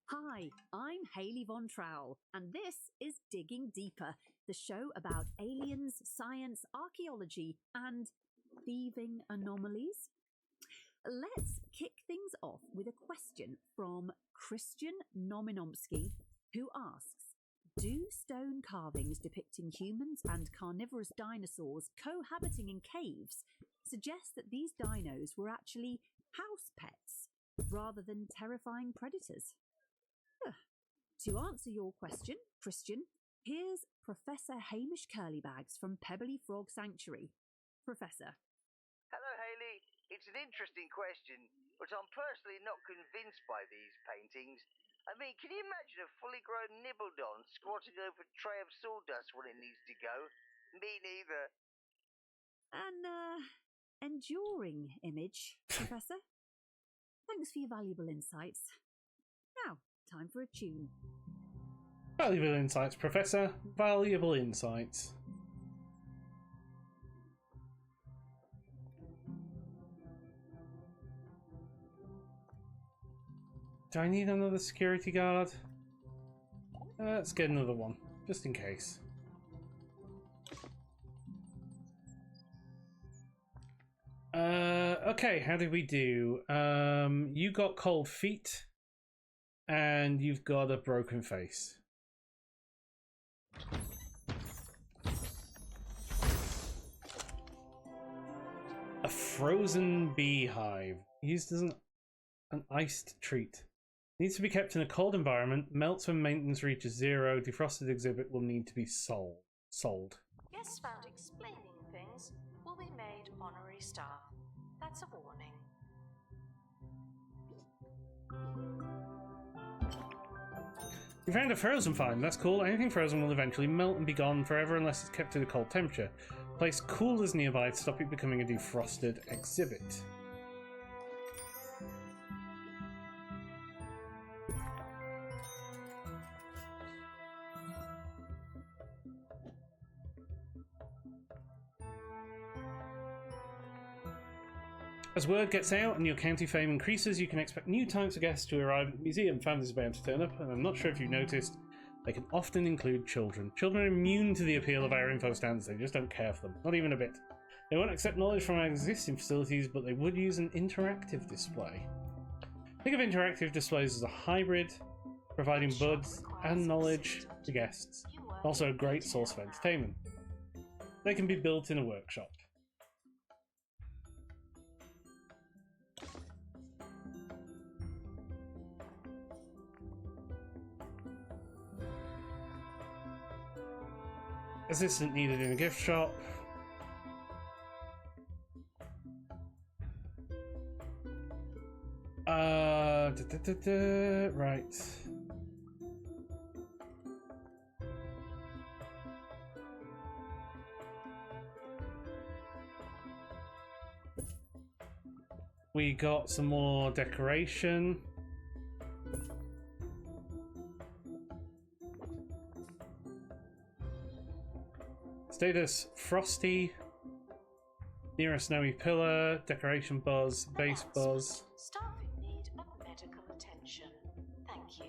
[SPEAKER 2] Hi, I'm Haley Von Trowell, and this is Digging Deeper, the show about aliens, science, archaeology, and thieving anomalies. Let's kick things off with a question from Christian Nominomsky, who asks, do stone carvings depicting humans and carnivorous dinosaurs cohabiting in caves suggest that these dinos were actually house pets rather than terrifying predators? To answer your question, Christian, here's Professor Hamish Curlybags from Pebbly Frog Sanctuary. Professor.
[SPEAKER 5] Hello, Haley. It's an interesting question, but I'm personally not convinced by these paintings. I mean, can you imagine a fully grown Nibbledon squatting over a tray of sawdust when it needs to go? Me neither.
[SPEAKER 2] An, enduring image, Professor. Thanks for your valuable insights. Now, time for a tune.
[SPEAKER 1] Valuable insights, Professor. Valuable insights. Do I need another security guard? Let's get another one, just in case. Okay, how did we do? You got cold feet, and you've got a broken face. A frozen beehive, used as an iced treat. Needs to be kept in a cold environment, melts when maintenance reaches 0, defrosted exhibit will need to be sold.
[SPEAKER 3] Guests found explaining things will be made honorary staff. That's a warning.
[SPEAKER 1] You found a frozen find, that's cool. Anything frozen will eventually melt and be gone forever unless it's kept at a cold temperature. Place coolers nearby to stop it becoming a defrosted exhibit. As word gets out and your county fame increases, you can expect new types of guests to arrive at the museum. Families are bound to turn up, and I'm not sure if you've noticed, they can often include children. Children are immune to the appeal of our info stands, they just don't care for them, not even a bit. They won't accept knowledge from our existing facilities, but they would use an interactive display. Think of interactive displays as a hybrid, providing buds and knowledge to guests. Also a great source of entertainment. They can be built in a workshop. Assistant needed in a gift shop. Right. We got some more decoration. Status Frosty. Near a snowy pillar, decoration buzz, base buzz.
[SPEAKER 3] Staff in need of medical attention. Thank you.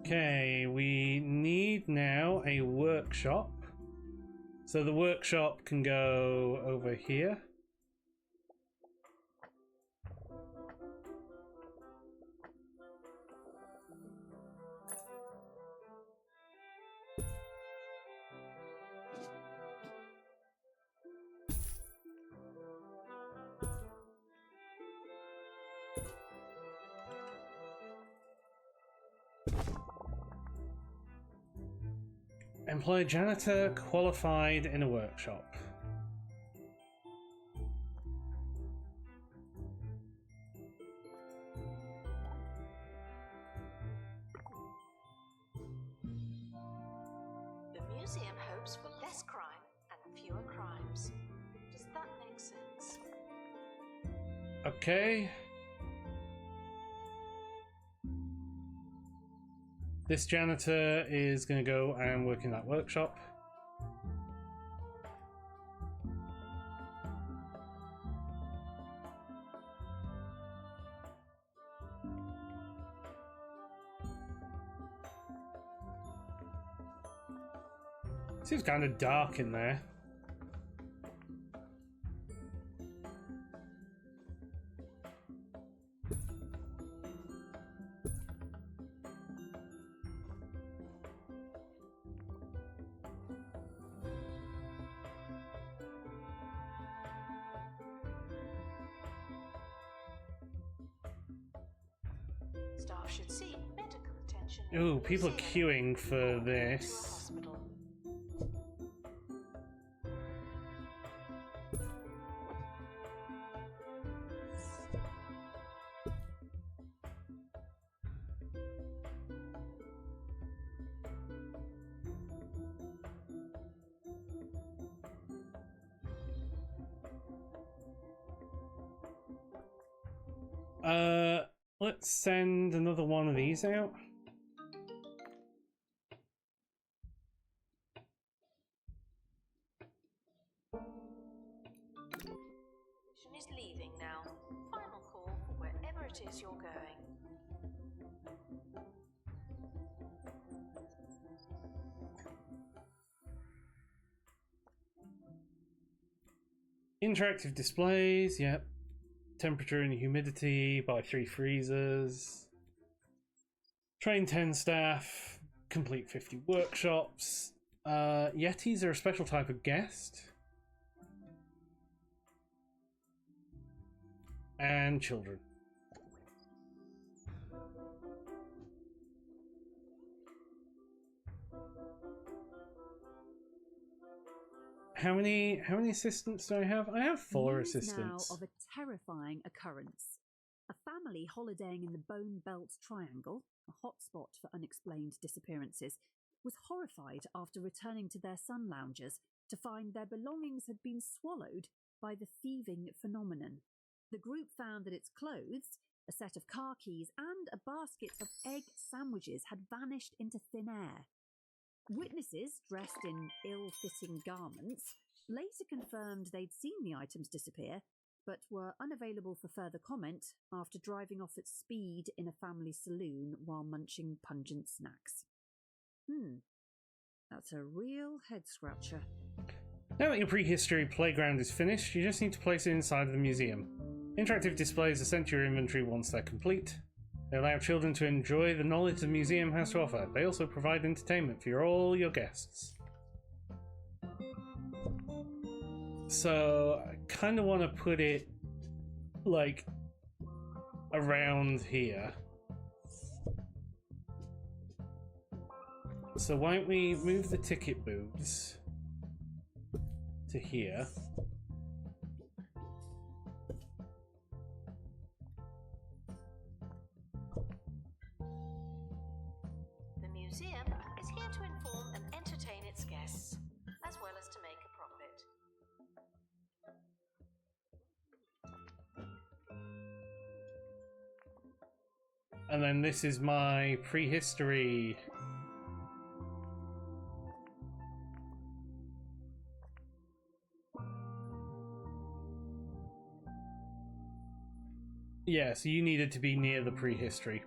[SPEAKER 1] Okay, we need now a workshop. So the workshop can go over here. Employ janitor qualified in a workshop.
[SPEAKER 3] The museum hopes for less crime and fewer crimes. Does that make sense?
[SPEAKER 1] Okay. This janitor is going to go and work in that workshop. Seems kind of dark in there.
[SPEAKER 3] Staff should see medical attention.
[SPEAKER 1] Ooh, people are
[SPEAKER 3] museum
[SPEAKER 1] queuing for
[SPEAKER 3] or to a
[SPEAKER 1] this.
[SPEAKER 3] hospital.
[SPEAKER 1] Let's send another one of these out.
[SPEAKER 3] Mission is leaving now. Final call for wherever it is you're going.
[SPEAKER 1] Interactive displays, yep. Temperature and humidity by 3 freezers. Train 10 staff. Complete 50 workshops. Yetis are a special type of guest. And children. How many assistants do I have? I have 4
[SPEAKER 2] News
[SPEAKER 1] assistants.
[SPEAKER 2] now of a terrifying occurrence. A family holidaying in the Bone Belt Triangle, a hotspot for unexplained disappearances, was horrified after returning to their sun loungers to find their belongings had been swallowed by the thieving phenomenon. The group found that its clothes, a set of car keys, and a basket of egg sandwiches had vanished into thin air. Witnesses, dressed in ill-fitting garments, later confirmed they'd seen the items disappear, but were unavailable for further comment after driving off at speed in a family saloon while munching pungent snacks. That's a real head-scratcher.
[SPEAKER 1] Now that your prehistory playground is finished, you just need to place it inside of the museum. Interactive displays are sent to your inventory once they're complete. They allow children to enjoy the knowledge the museum has to offer. They also provide entertainment for all your guests. So, I kind of want to put it, like, around here. So why don't we move the ticket booths to here. And then this is my prehistory. Yeah, so you needed to be near the prehistory.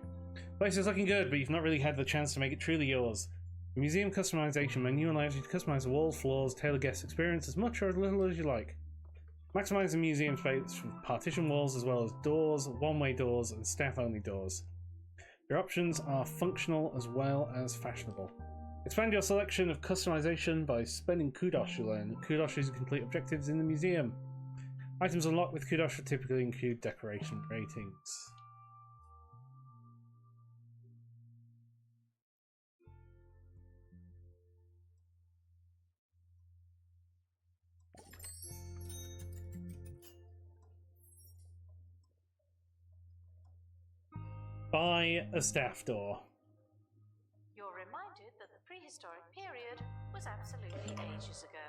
[SPEAKER 1] Place is looking good, but you've not really had the chance to make it truly yours. The museum customization menu allows you to customize the walls, floors, tailor guest experience as much or as little as you like. Maximize the museum space with partition walls as well as doors, one-way doors, and staff-only doors. Your options are functional as well as fashionable. Expand your selection of customization by spending kudosh you learn. Kudosh is complete objectives in the museum. Items unlocked with kudosh will typically include decoration ratings. Buy a staff door.
[SPEAKER 3] You're reminded that the prehistoric period was absolutely ages ago.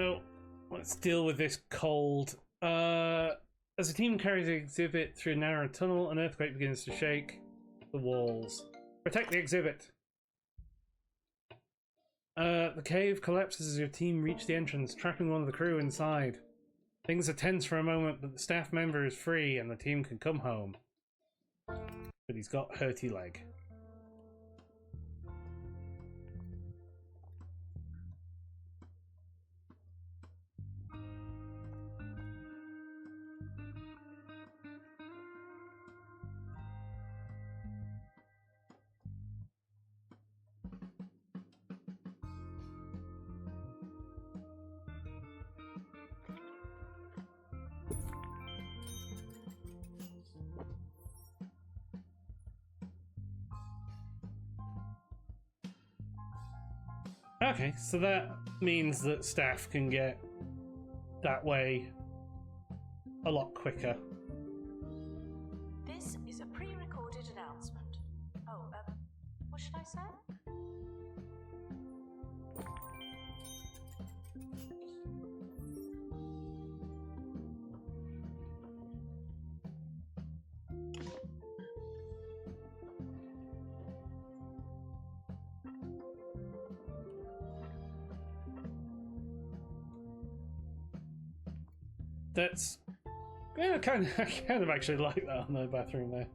[SPEAKER 1] Oh, let's deal with this cold. As the team carries the exhibit through a narrow tunnel, an earthquake begins to shake the walls. Protect the exhibit. The cave collapses as your team reach the entrance, trapping one of the crew inside. Things are tense for a moment, but the staff member is free and the team can come home. But he's got hurty leg. Okay, so that means that staff can get that way a lot quicker.
[SPEAKER 3] This is a pre-recorded announcement. Oh, what should I say?
[SPEAKER 1] That's yeah, I kind of actually like that on the bathroom there.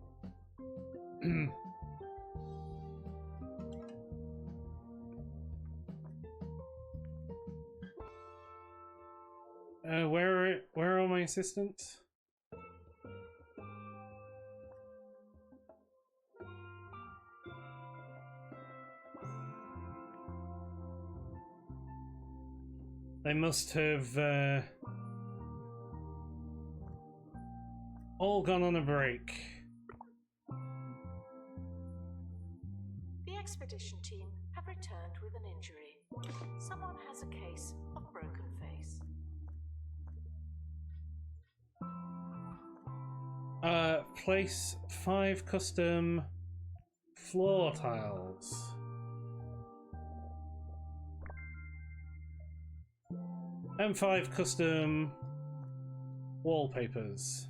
[SPEAKER 1] Where are my assistants? They must have all gone on a break.
[SPEAKER 3] The expedition team have returned with an injury. Someone has a case of broken face.
[SPEAKER 1] Place 5 custom floor tiles. And 5 custom wallpapers.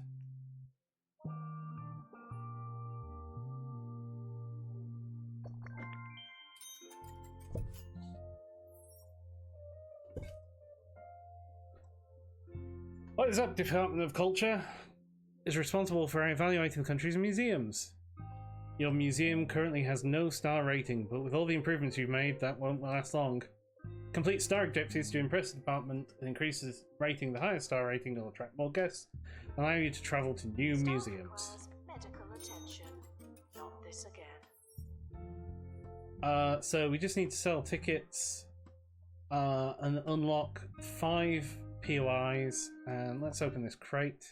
[SPEAKER 1] What is up, Department of Culture? Is responsible for evaluating countries and museums. Your museum currently has no star rating, but with all the improvements you've made, that won't last long. Complete star objectives to impress the department and increases rating. The highest star rating will attract more guests, allow you to travel to new
[SPEAKER 3] Staff
[SPEAKER 1] museums.
[SPEAKER 3] requires medical attention. Not this again.
[SPEAKER 1] So we just need to sell tickets and unlock 5 POIs, and let's open this crate.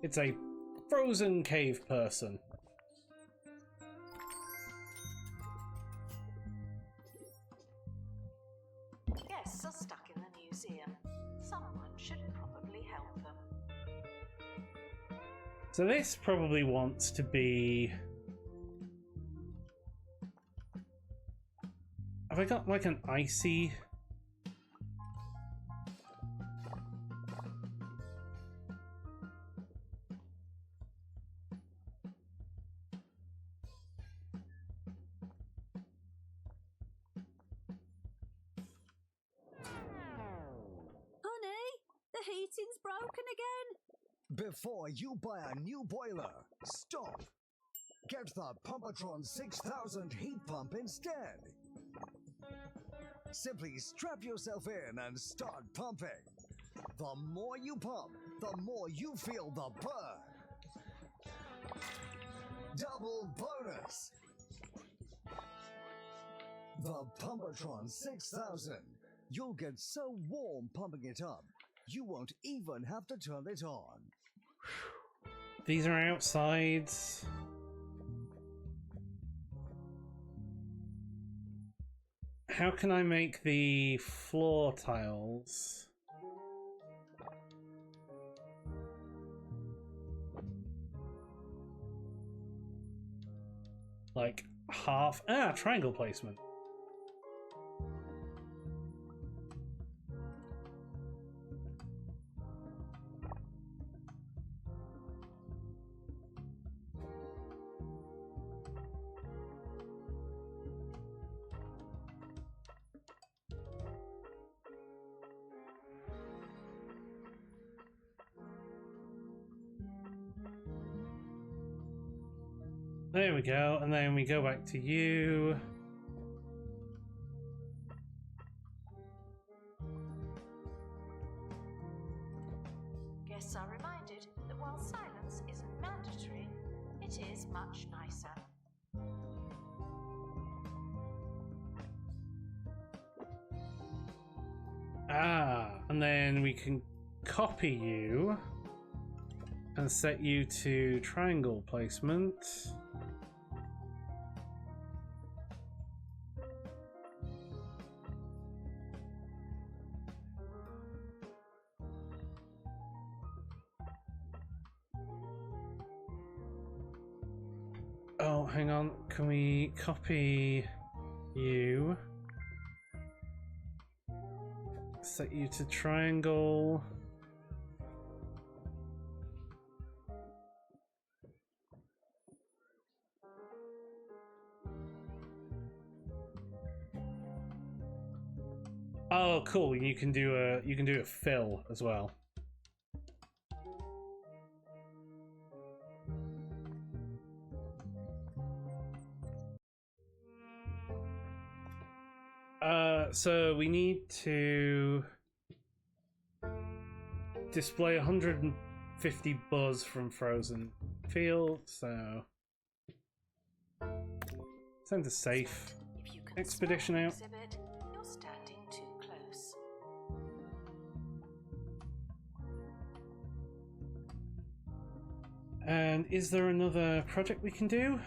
[SPEAKER 1] It's a frozen cave person.
[SPEAKER 3] Guests are stuck in the museum. Someone should probably help them.
[SPEAKER 1] So this probably wants to be... Have I got like an icy?
[SPEAKER 2] Honey, the heating's broken again.
[SPEAKER 4] Before you buy a new boiler, stop. Get the Pumpatron 6000 heat pump instead. Simply strap yourself in and start pumping. The more you pump, the more you feel the burn. Double bonus. The Pumpatron 6000. You'll get so warm pumping it up, you won't even have to turn it on.
[SPEAKER 1] These are outsides. How can I make the floor tiles? Like half... Ah, triangle placement. There we go, and then we go back to you.
[SPEAKER 3] Guests are reminded that while silence isn't mandatory, it is much nicer.
[SPEAKER 1] Ah, and then we can copy you and set you to triangle placement. Oh, hang on. Can we copy you? Set you to triangle. Oh, cool. You can do a fill as well. So we need to display 150 buzz from Frozen Field, so send a safe
[SPEAKER 3] If you can
[SPEAKER 1] expedition
[SPEAKER 3] smell the
[SPEAKER 1] out.
[SPEAKER 3] exhibit, you're standing too close.
[SPEAKER 1] And is there another project we can do?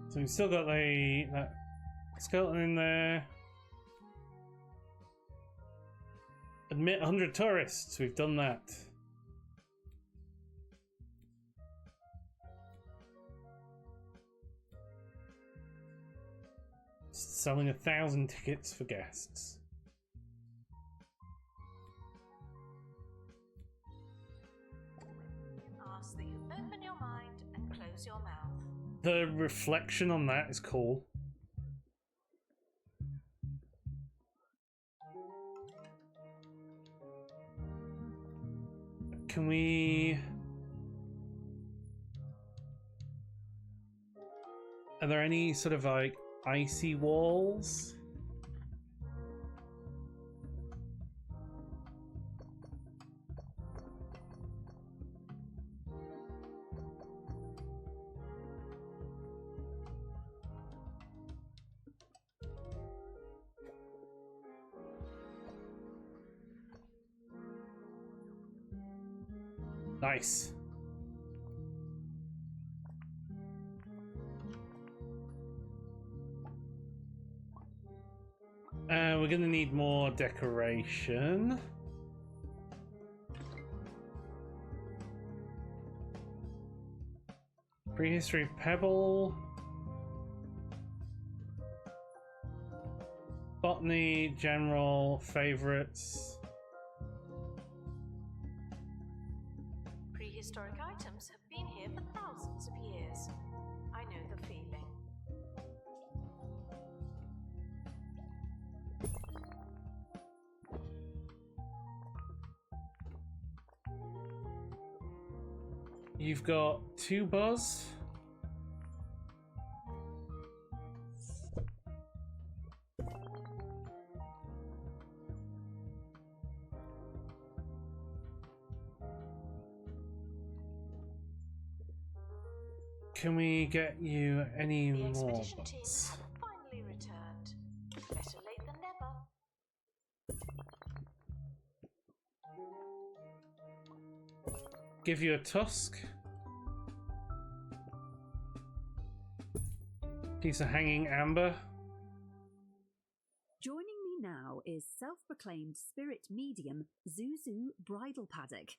[SPEAKER 1] So we've still got that skeleton in there. Admit 100 tourists. We've done that. Selling 1,000 tickets for guests.
[SPEAKER 3] Ask that you open your mind and close your mouth.
[SPEAKER 1] The reflection on that is cool. Can we... Are there any sort of like icy walls? Nice. We're gonna need more decoration. Prehistory pebble. Botany, general, favorites.
[SPEAKER 3] Prehistoric items have been here for thousands of years. I know the feeling.
[SPEAKER 1] You've got 2 buzz. Can we get you any
[SPEAKER 3] The
[SPEAKER 1] more
[SPEAKER 3] expedition team
[SPEAKER 1] buzz?
[SPEAKER 3] have finally returned. Better late than never.
[SPEAKER 1] Give you a tusk. Piece of hanging amber.
[SPEAKER 2] Joining me now is self-proclaimed spirit medium Zuzu Bridal Paddock.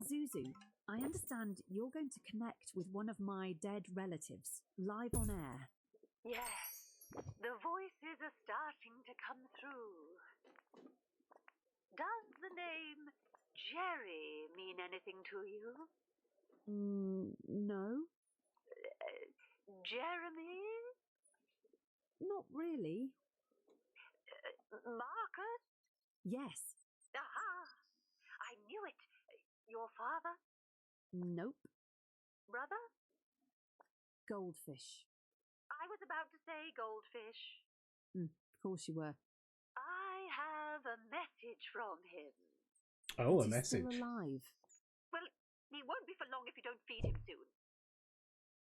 [SPEAKER 2] Zuzu, I understand you're going to connect with one of my dead relatives live on air.
[SPEAKER 6] Yes, the voices are starting to come through. Does the name Jerry mean anything to you?
[SPEAKER 2] No,
[SPEAKER 6] Jeremy?
[SPEAKER 2] not really.
[SPEAKER 6] Marcus?
[SPEAKER 2] Yes,
[SPEAKER 6] Aha! I knew it. Your father?
[SPEAKER 2] nope,
[SPEAKER 6] Brother?
[SPEAKER 2] goldfish.
[SPEAKER 6] I was about to say goldfish.
[SPEAKER 2] Of course you were.
[SPEAKER 6] I have a message from him.
[SPEAKER 1] Oh, a
[SPEAKER 2] He's
[SPEAKER 1] message.
[SPEAKER 2] still alive.
[SPEAKER 6] Well, he won't be for long if you don't feed him soon.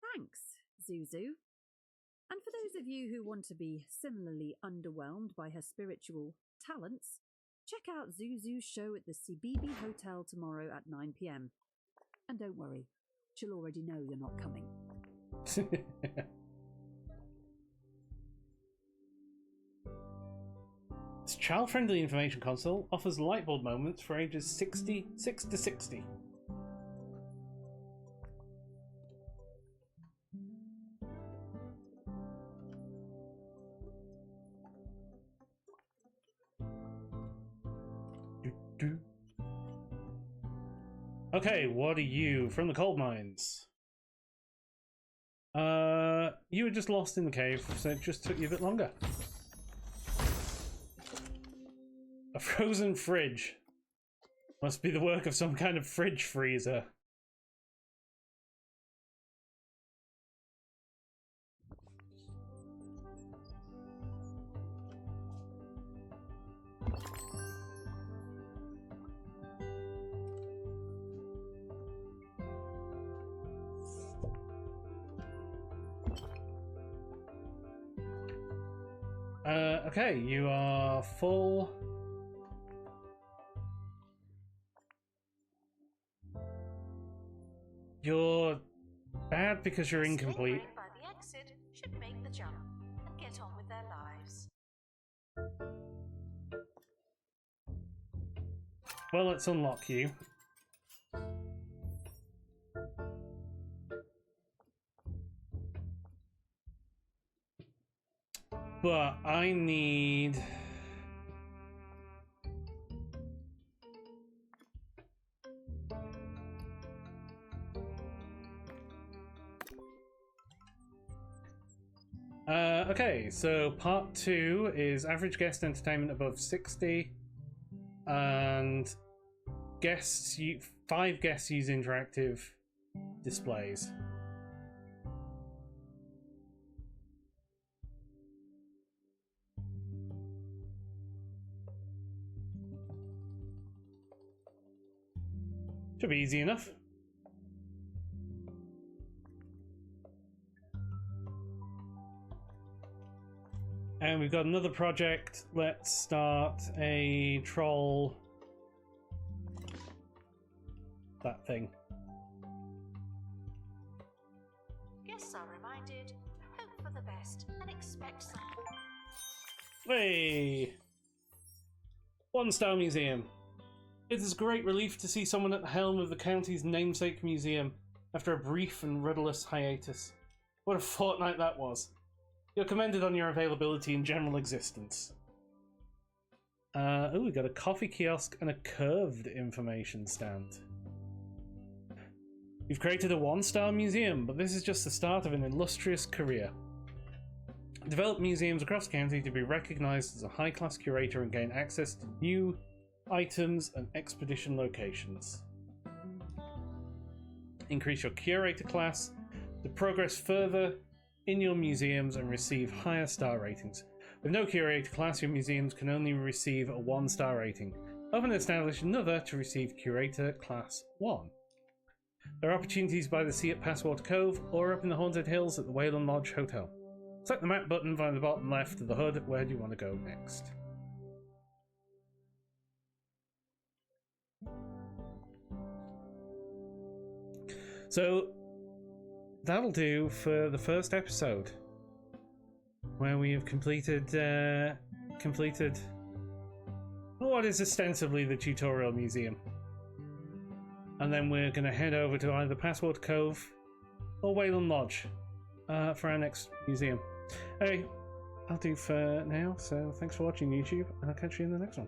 [SPEAKER 2] Thanks, Zuzu. And for those of you who want to be similarly underwhelmed by her spiritual talents, check out Zuzu's show at the CBB Hotel tomorrow at 9 p.m. And don't worry, she'll already know you're not coming.
[SPEAKER 1] This child-friendly information console offers lightbulb moments for ages 6 to 60. Okay, what are you from the coal mines? You were just lost in the cave, so it just took you a bit longer. A frozen fridge. Must be the work of some kind of fridge freezer. Okay, you are full. You're bad because you're incomplete.
[SPEAKER 3] Staying by the exit should make the jump and get on with their lives.
[SPEAKER 1] Well, let's unlock you. But I need... okay, so part 2 is average guest entertainment above 60, and guests, 5 guests use interactive displays. Should be easy enough. And we've got another project. Let's start a troll. That thing. Hey! One-star museum. It is a great relief to see someone at the helm of the county's namesake museum after a brief and rudderless hiatus. What a fortnight that was. You're commended on your availability and general existence. We got a coffee kiosk and a curved information stand. You've created a one-star museum, but this is just the start of an illustrious career. Develop museums across the county to be recognised as a high-class curator and gain access to new items and expedition locations. Increase your curator class to progress further in your museums and receive higher star ratings. With no curator class, your museums can only receive a 1-star rating. Open and establish another to receive curator class 1. There are opportunities by the sea at Passwater Cove or up in the Haunted Hills at the Wayland Lodge Hotel. Select the map button via the bottom left of the HUD. Where do you want to go next? So that'll do for the first episode, where we have completed what is ostensibly the tutorial museum. And then we're going to head over to either Passwater Cove or Wayland Lodge for our next museum. Anyway, I'll do for now, so thanks for watching YouTube, and I'll catch you in the next one.